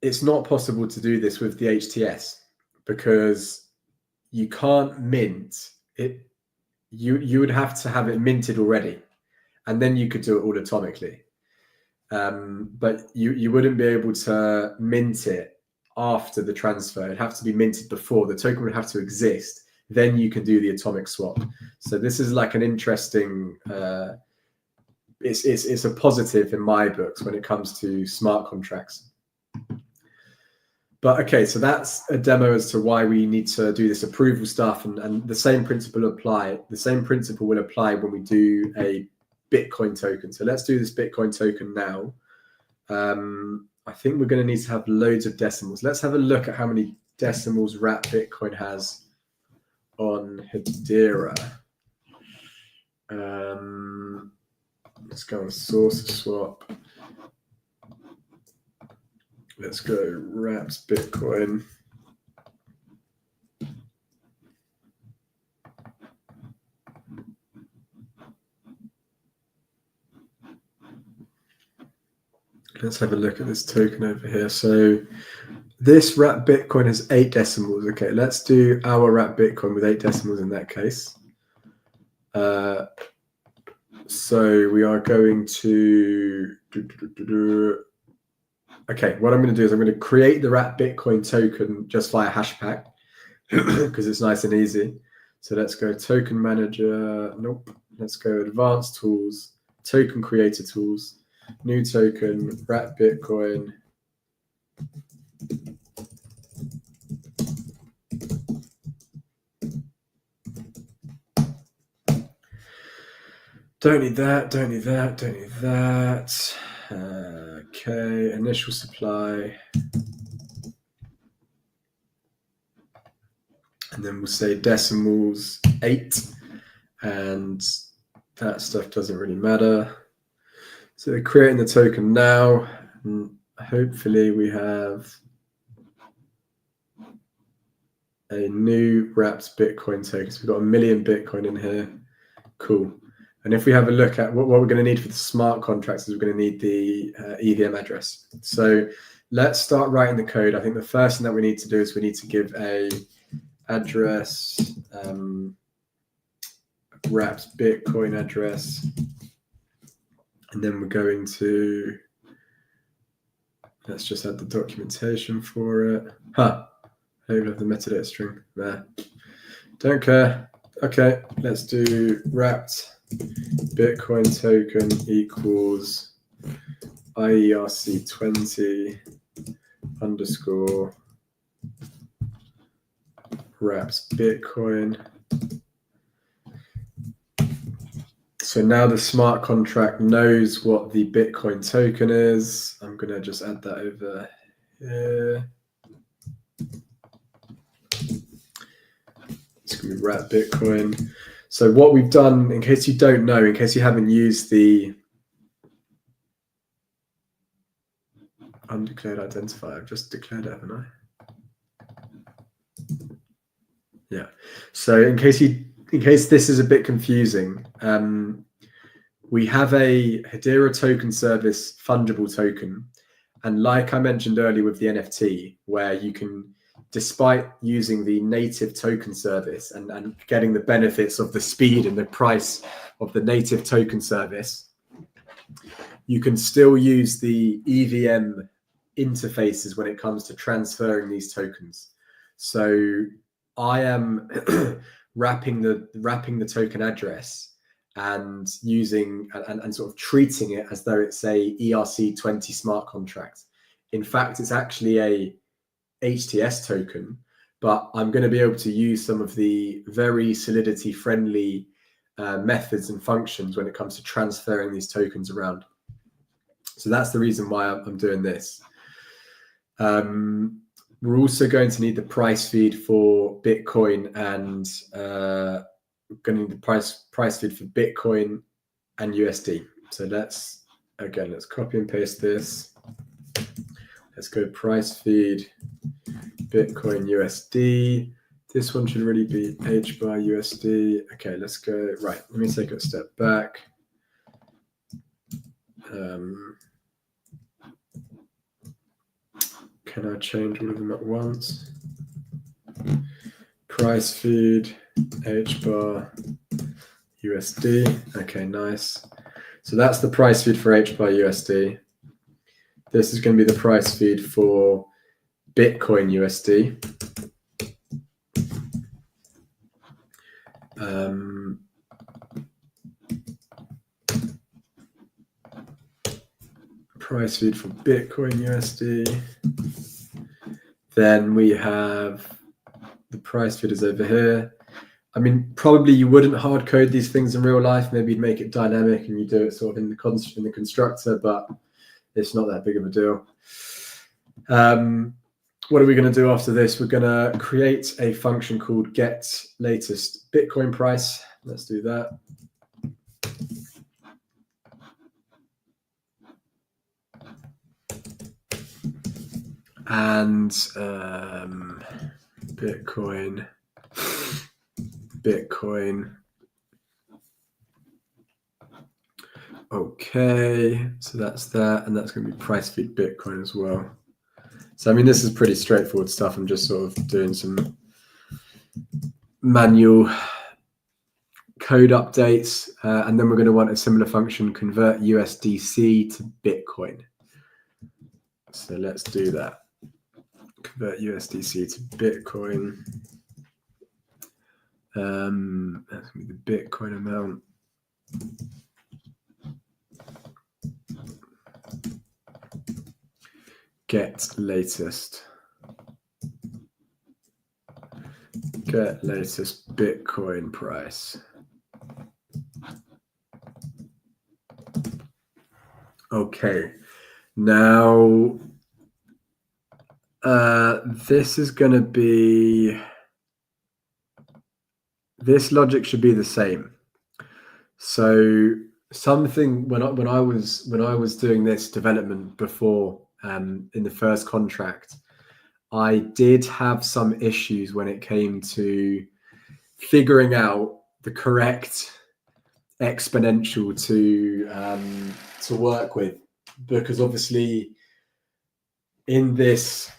it's not possible to do this with the HTS because you can't mint it. You would have to have it minted already, and then you could do it all atomically. But you wouldn't be able to mint it after the transfer. It'd have to be minted before. The token would have to exist. Then you can do the atomic swap. So this is like an interesting. It's a positive in my books when it comes to smart contracts. But okay, so that's a demo as to why we need to do this approval stuff, and the same principle apply. The same principle will apply when we do a Bitcoin token. So let's do this Bitcoin token now. I think we're going to need to have loads of decimals. Let's have a look at how many decimals Wrap Bitcoin has on Hedera. Let's go on source swap. Let's go Wraps Bitcoin. Let's have a look at this token over here. So this Wrap Bitcoin has 8 decimals. Okay, let's do our Wrap Bitcoin with 8 decimals in that case. So we are going to okay, what I'm going to do is I'm going to create the Wrap Bitcoin token just via Hashpack because it's nice and easy. So let's go Token Manager. Nope. Let's go Advanced Tools, Token Creator Tools, New Token, Wrap Bitcoin. Don't need that, don't need that, don't need that. Okay, initial supply. And then we'll say decimals 8. And that stuff doesn't really matter. So we're creating the token now. And hopefully we have a new wrapped Bitcoin token. So we've got 1 million Bitcoin in here. Cool. And if we have a look at what we're going to need for the smart contracts, is we're going to need the EVM address. So let's start writing the code. I think the first thing that we need to do is we need to give a address, wrapped Bitcoin address. And then we're going to, let's just add the documentation for it. I don't have the metadata string there. Don't care. Okay, let's do wrapped Bitcoin token equals IERC20 underscore wrapped Bitcoin. So now the smart contract knows what the Bitcoin token is. I'm going to just add that over here. It's going to be wrap Bitcoin. So what we've done, in case you don't know, in case you haven't used the undeclared identifier, I've just declared it, haven't I? Yeah. So in case this is a bit confusing, we have a Hedera token service fungible token. And like I mentioned earlier with the NFT, where you can, despite using the native token service and getting the benefits of the speed and the price of the native token service, you can still use the EVM interfaces when it comes to transferring these tokens. So I am wrapping the token address and using and sort of treating it as though it's a ERC20 smart contract. In fact, it's actually a HTS token, but I'm going to be able to use some of the very Solidity friendly methods and functions when it comes to transferring these tokens around. So that's the reason why I'm doing this. We're also going to need the price feed for Bitcoin, and we're going to need the price feed for Bitcoin and USD. So let's copy and paste this. Let's go price feed Bitcoin USD. This one should really be H bar USD. Okay, let's go. Right, let me take a step back. Can I change all of them at once? Price feed H bar USD. Okay, nice. So that's the price feed for H bar USD. This is going to be the price feed for Bitcoin USD. Price feed for Bitcoin USD. Then we have the price feed is over here. I mean, probably you wouldn't hard code these things in real life. Maybe you'd make it dynamic and you do it sort of in the constructor, but it's not that big of a deal. What are we going to do after this? We're going to create a function called get latest Bitcoin price. Let's do that. And Bitcoin. Okay, so that's that, and that's going to be price feed Bitcoin as well. So I mean, this is pretty straightforward stuff. I'm just sort of doing some manual code updates, and then we're going to want a similar function, convert USDC to Bitcoin. So let's do that. Convert USDC to Bitcoin. That's going to be the Bitcoin amount. Get latest Bitcoin price. Okay, now this is going to be, this logic should be the same. So something when I was doing this development before, in the first contract, I did have some issues when it came to figuring out the correct exponential to work with, because obviously in this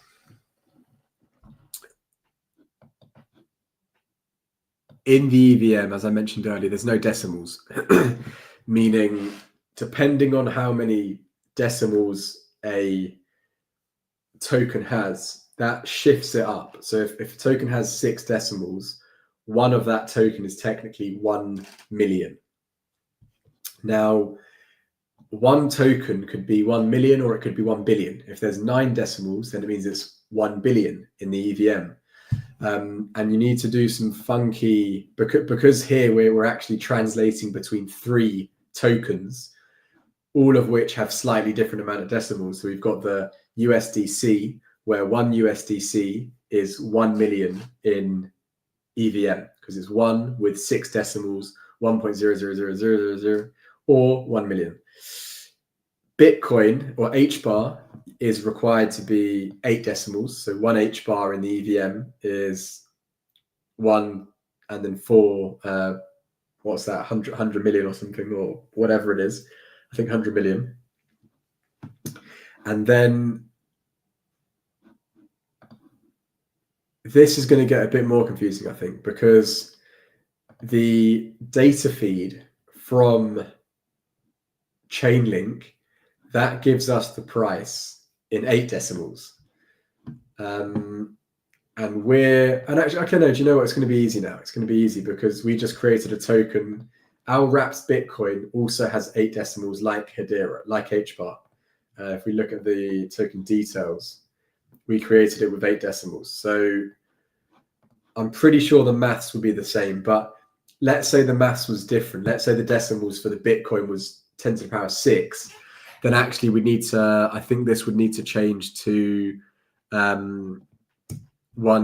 in the EVM, as I mentioned earlier, there's no decimals, meaning depending on how many decimals a token has, that shifts it up. So if a token has 6 decimals, one of that token is technically 1 million. Now, one token could be 1 million or it could be 1 billion. If there's 9 decimals, then it means it's 1 billion in the EVM. And you need to do some funky, because here we're actually translating between 3 tokens, all of which have slightly different amount of decimals. So we've got the USDC, where 1 USDC is 1 million in EVM, because it's 1 with 6 decimals, 1.000000, or 1 million. Bitcoin, or H bar, is required to be 8 decimals. So 1 H bar in the EVM is 1 and then 4, what's that, 100 million or something, or whatever it is. I think 100 million. And then this is going to get a bit more confusing, I think, because the data feed from Chainlink, that gives us the price in 8 decimals. And actually, okay, no, do you know what? It's going to be easy now. It's going to be easy because we just created a token. Our wrapped Bitcoin also has 8 decimals like Hedera, like HBAR. If we look at the token details, we created it with 8 decimals. So I'm pretty sure the maths would be the same, but let's say the maths was different. Let's say the decimals for the Bitcoin was 10 to the power 6. then actually we need to, I think this would need to change to 1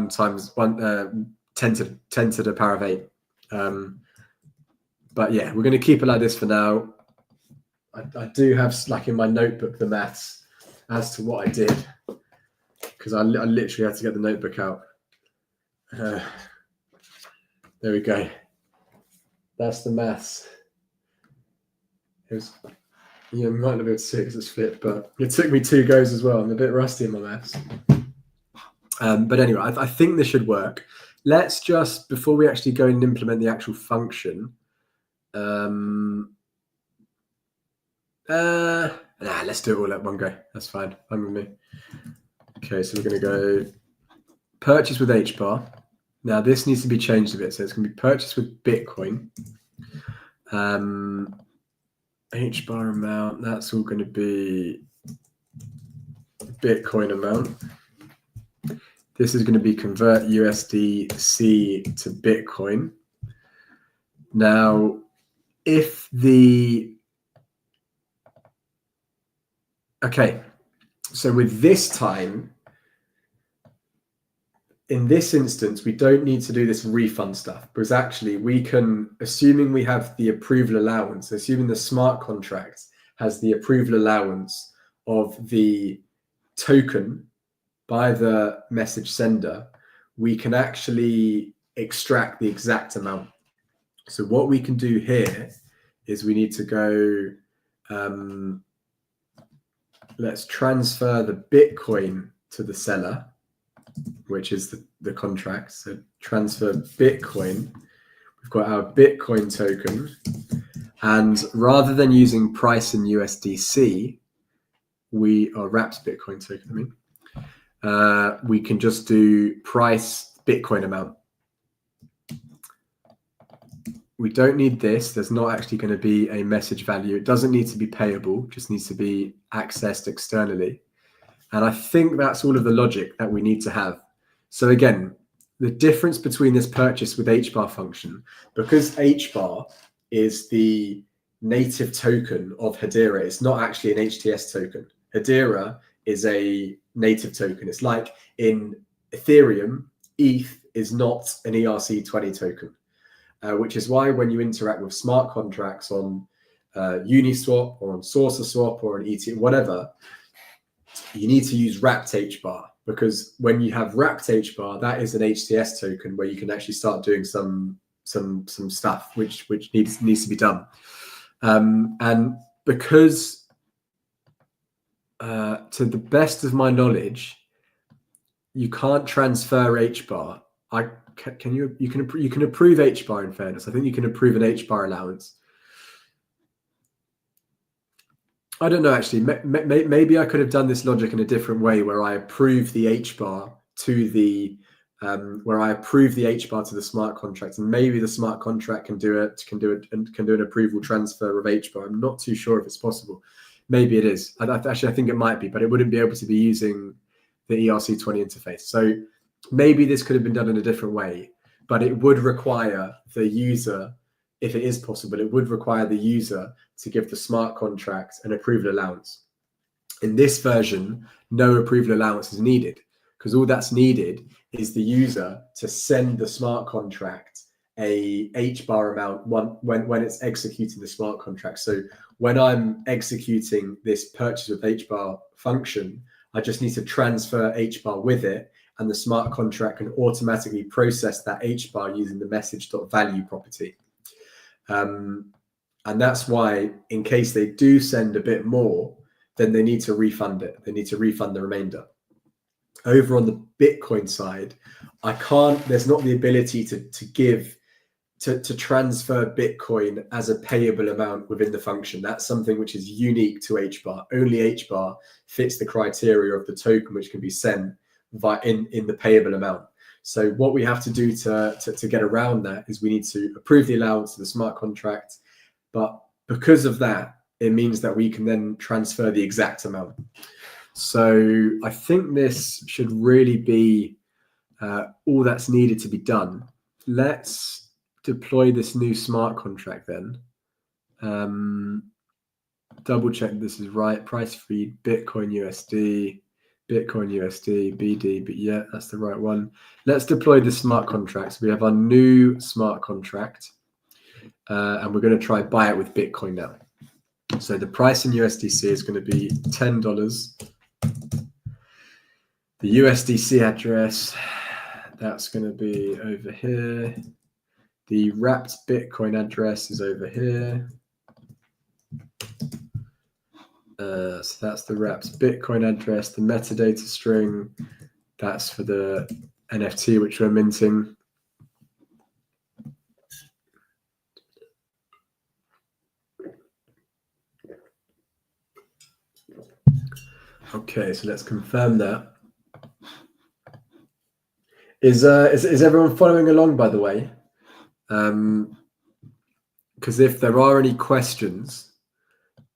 times 1 10 to the power of 8. But yeah, we're going to keep it like this for now. I do have like in my notebook the maths as to what I did, because I literally had to get the notebook out. There we go. That's the maths. It was, you might not be able to see it because it's flipped, but it took me 2 goes as well. I'm a bit rusty in my maths. But anyway, I think this should work. Let's just, before we actually go and implement the actual function, let's do it all at one go. That's fine. Fine with me. Okay, so we're going to go purchase with HBAR. Now this needs to be changed a bit. So it's going to be purchase with Bitcoin. HBAR amount, that's all going to be Bitcoin amount. This is going to be convert USDC to Bitcoin. Now, if the... Okay, so with this time, in this instance, we don't need to do this refund stuff, because actually we can, assuming we have the approval allowance, assuming the smart contract has the approval allowance of the token by the message sender, we can actually extract the exact amount. So what we can do here is we need to go, let's transfer the Bitcoin to the seller, which is the contract. So transfer Bitcoin. We've got our Bitcoin token. And rather than using price in USDC, wrapped Bitcoin token, we can just do price Bitcoin amount. We don't need this. There's not actually going to be a message value. It doesn't need to be payable, just needs to be accessed externally. And I think that's all of the logic that we need to have. So again, the difference between this purchase with HBAR function, because HBAR is the native token of Hedera, it's not actually an HTS token. Hedera is a native token. It's like in Ethereum, ETH is not an ERC20 token, which is why when you interact with smart contracts on Uniswap or on SaucerSwap or on ETH, whatever, you need to use wrapped HBAR, because when you have wrapped HBAR, that is an HTS token where you can actually start doing some stuff which needs to be done. And because to the best of my knowledge, you can't transfer HBAR. You can approve HBAR, in fairness. I think you can approve an HBAR allowance. I don't know, actually. Maybe I could have done this logic in a different way, where I approve the HBAR to the to the smart contract, and maybe the smart contract can do an approval transfer of HBAR. I'm not too sure if it's possible. Maybe it is. Actually, I think it might be, but it wouldn't be able to be using the ERC20 interface. So maybe this could have been done in a different way, but it would require the user, if it is possible, it would require the user to give the smart contract an approval allowance. In this version, no approval allowance is needed, because all that's needed is the user to send the smart contract a HBAR amount when it's executing the smart contract. So when I'm executing this purchase with HBAR function, I just need to transfer HBAR with it, and the smart contract can automatically process that HBAR using the message.value property. And that's why, in case they do send a bit more, then they need to refund it. They need to refund the remainder. Over on the Bitcoin side, there's not the ability to transfer Bitcoin as a payable amount within the function. That's something which is unique to HBAR. Only HBAR fits the criteria of the token which can be sent in the payable amount. So what we have to do to get around that is we need to approve the allowance of the smart contract. But because of that, it means that we can then transfer the exact amount. So I think this should really be all that's needed to be done. Let's deploy this new smart contract then. double check this is right. Price feed, Bitcoin USD, BD, but yeah, that's the right one. Let's deploy the smart contracts. We have our new smart contract, and we're going to try buy it with Bitcoin now. So the price in USDC is going to be $10. The USDC address, that's going to be over here. The wrapped Bitcoin address is over here. So that's the wrapped Bitcoin address. The metadata string, that's for the NFT which we're minting. Okay, so let's confirm that. Is everyone following along, by the way? Because if there are any questions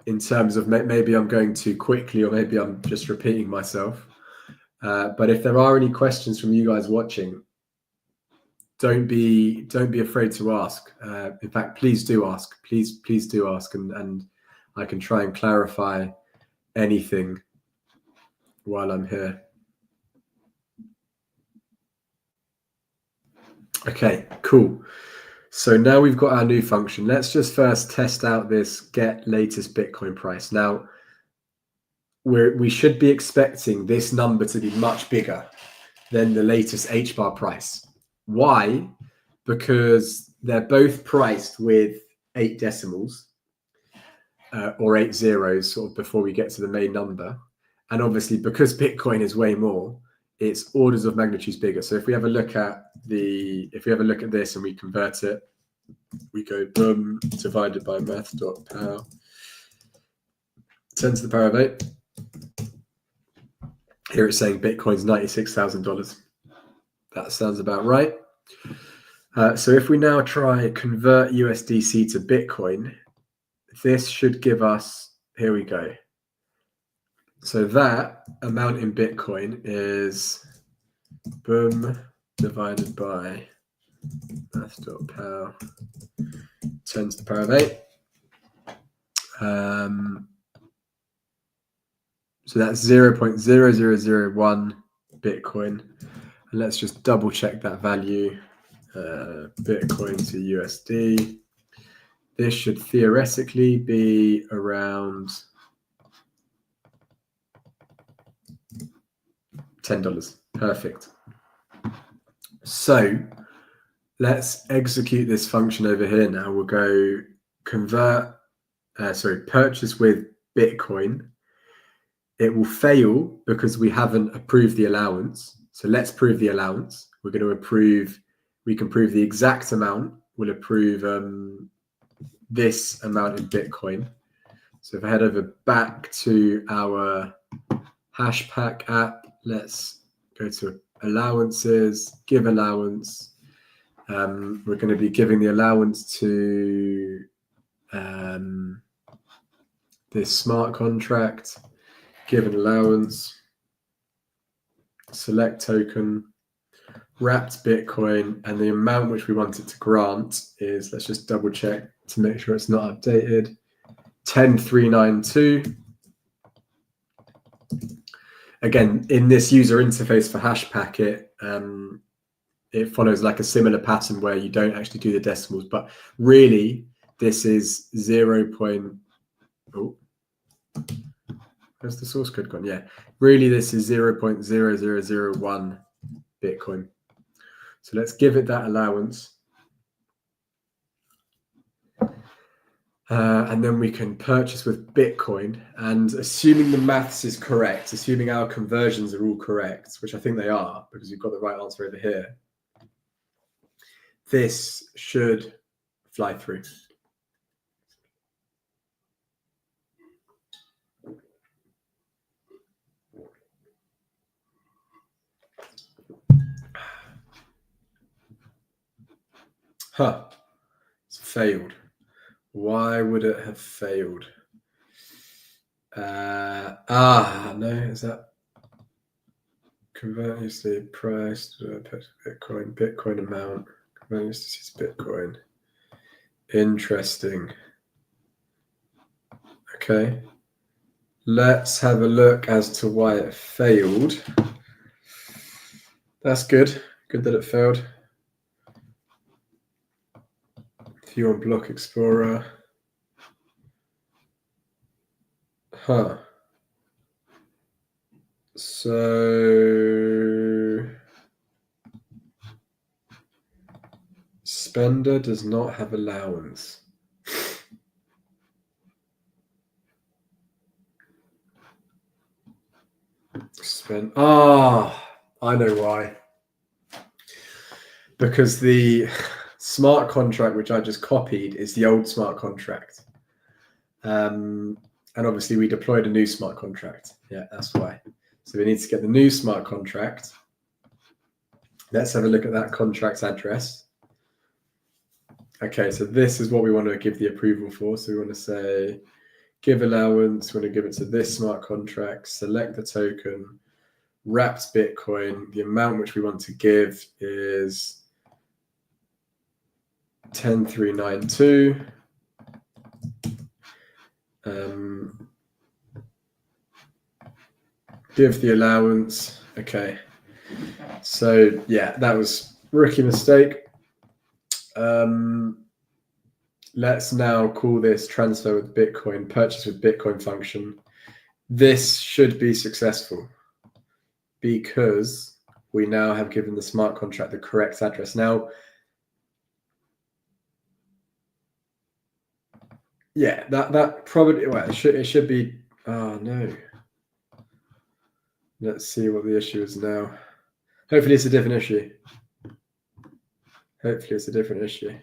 in terms of maybe I'm going too quickly or maybe I'm just repeating myself, but if there are any questions from you guys watching, don't be afraid to ask. In fact, please do ask. Please do ask, and I can try and clarify anything while I'm here. Okay, cool. So now we've got our new function. Let's just first test out this get latest Bitcoin price. Now, we should be expecting this number to be much bigger than the latest HBAR price. Why? Because they're both priced with 8 decimals or 8 zeros sort of before we get to the main number. And obviously, because Bitcoin is way more, it's orders of magnitudes bigger. So if we have a look at this and we convert it, we go boom, divided by math.pow, 10 to the power of 8. Here it's saying Bitcoin's $96,000. That sounds about right. So if we now try convert USDC to Bitcoin, this should give us, here we go. So that amount in Bitcoin is boom, divided by math.pow, 10 to the power of 8. So that's 0.0001 Bitcoin. And let's just double check that value. Bitcoin to USD. This should theoretically be around $10. Perfect. So let's execute this function over here now. We'll go purchase with Bitcoin. It will fail because we haven't approved the allowance. So let's prove the allowance. We're going to approve, we can prove the exact amount. We'll approve this amount in Bitcoin. So if I head over back to our Hashpack app, let's go to allowances, give allowance. We're going to be giving the allowance to this smart contract, give an allowance, select token, wrapped Bitcoin, and the amount which we want it to grant is, let's just double check to make sure it's not updated, 10,392. Again, in this user interface for Hashpack, it follows like a similar pattern where you don't actually do the decimals, but really this is 0. Oh, where's the source code gone? Yeah, really this is 0.0001 Bitcoin. So let's give it that allowance. And then we can purchase with Bitcoin. And assuming the maths is correct, assuming our conversions are all correct, which I think they are because we've got the right answer over here, this should fly through. Huh, it's failed. Why would it have failed? No, is that convert USD price to Bitcoin amount, convert USD to Bitcoin. Interesting. Okay. Let's have a look as to why it failed. That's good. Good that it failed. View on Block Explorer. Huh. So spender does not have allowance. I know why. Because the smart contract which I just copied is the old smart contract. And obviously we deployed a new smart contract. Yeah, that's why. So we need to get the new smart contract. Let's have a look at that contract address. Okay, so this is what we want to give the approval for. So we want to say give allowance. We want to give it to this smart contract, select the token, wrapped Bitcoin. The amount which we want to give is 10392. Give the allowance. Okay. So yeah, that was rookie mistake. Let's now call this transfer with Bitcoin, purchase with Bitcoin function. This should be successful because we now have given the smart contract the correct address. Now, yeah, that probably, well, it should be, oh no. Let's see what the issue is now. Hopefully it's a different issue. Hopefully it's a different issue.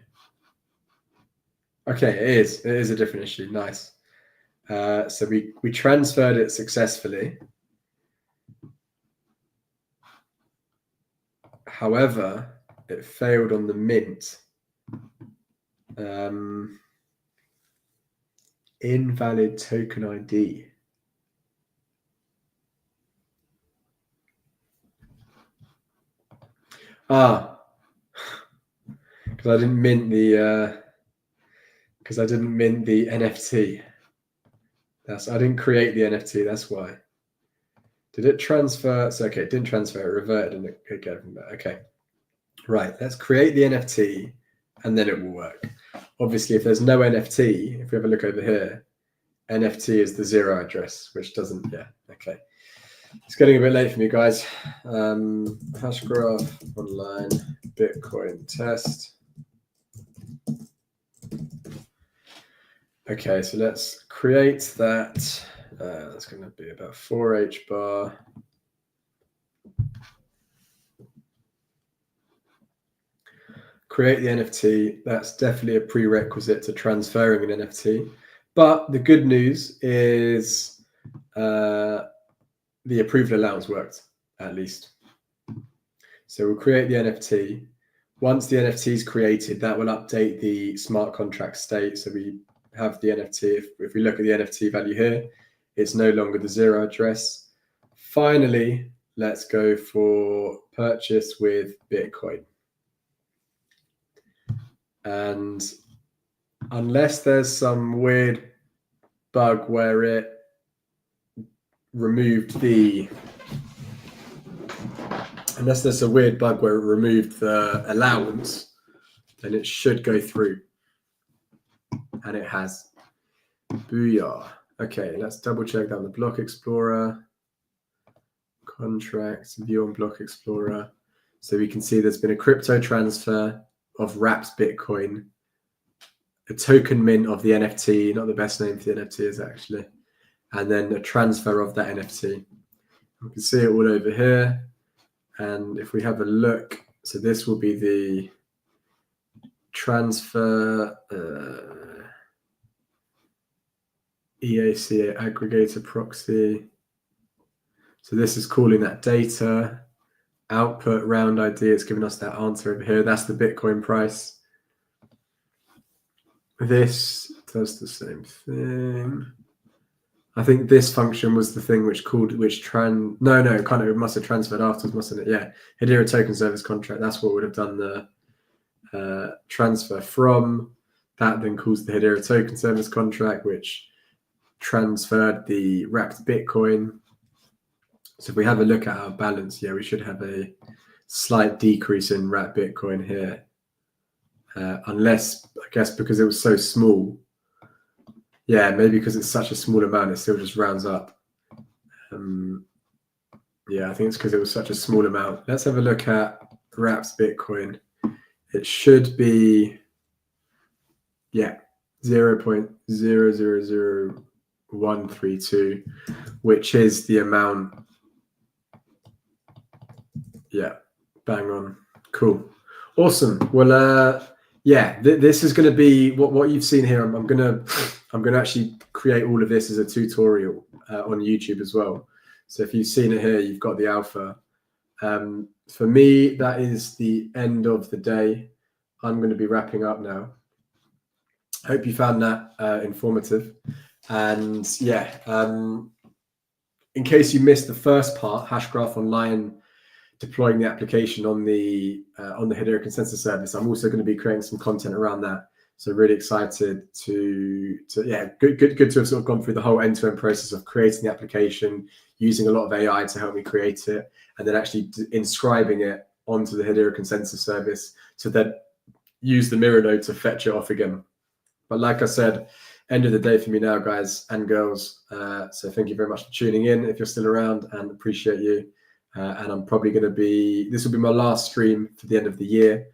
Okay, it is. It is a different issue. Nice. So we transferred it successfully. However, it failed on the mint. Invalid token ID. Because I didn't mint the NFT. I didn't create the NFT. That's why. Did it transfer? So okay, it didn't transfer. It reverted and it could get from there. Okay, right. Let's create the NFT, and then it will work. Obviously, if there's no NFT, if we have a look over here, NFT is the 0 address, which doesn't. Yeah. Okay. It's getting a bit late for me, guys. Hashgraph online Bitcoin test. Okay, so let's create that. That's going to be about 4H bar. Create the NFT. That's definitely a prerequisite to transferring an NFT. But the good news is the approved allowance worked, at least. So we'll create the NFT. Once the NFT is created, that will update the smart contract state. So we have the NFT. If we look at the NFT value here, it's no longer the 0 address. Finally, let's go for purchase with Bitcoin. And unless there's some weird bug where it removed the allowance, then it should go through. And it has. Booyah. Okay, let's double check that on the Block Explorer. Contracts, view on Block Explorer. So we can see there's been a crypto transfer of wrapped Bitcoin, a token mint of the NFT, not the best name for the NFT is actually, and then a transfer of that NFT. We can see it all over here. And if we have a look, so this will be the transfer EACA aggregator proxy. So this is calling that data. Output round ID, it's giving us that answer over here. That's the Bitcoin price. This does the same thing. I think this function was the thing which it must have transferred afterwards, mustn't it? Yeah, Hedera token service contract. That's what would have done the transfer from. That then calls the Hedera token service contract, which transferred the wrapped Bitcoin. So if we have a look at our balance, yeah, we should have a slight decrease in wrapped Bitcoin here. Unless, I guess, because it was so small. Yeah, maybe because it's such a small amount, it still just rounds up. Yeah, I think it's because it was such a small amount. Let's have a look at wrapped Bitcoin. It should be, yeah, 0.000132, which is the amount. Yeah, bang on. Cool. Awesome. Well, yeah, this is going to be what you've seen here. I'm gonna actually create all of this as a tutorial on YouTube as well. So if you've seen it here, you've got the alpha. For me, that is the end of the day. I'm going to be wrapping up now. Hope you found that informative. And yeah, in case you missed the first part, Hashgraph Online deploying the application on the Hedera consensus service, I'm also going to be creating some content around that. So really excited to yeah, good to have sort of gone through the whole end-to-end process of creating the application, using a lot of AI to help me create it, and then actually inscribing it onto the Hedera consensus service so that use the mirror node to fetch it off again. But like I said, end of the day for me now, guys and girls. So thank you very much for tuning in if you're still around, and appreciate you. And I'm probably going to be, this will be my last stream for the end of the year,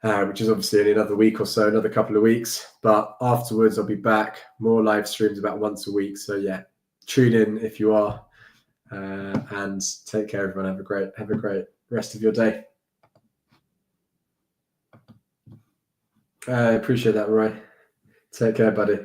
which is obviously only another week or so, another couple of weeks. But afterwards, I'll be back, more live streams about once a week. So yeah, tune in if you are, and take care, everyone. Have a great rest of your day. I appreciate that, Roy. Take care, buddy.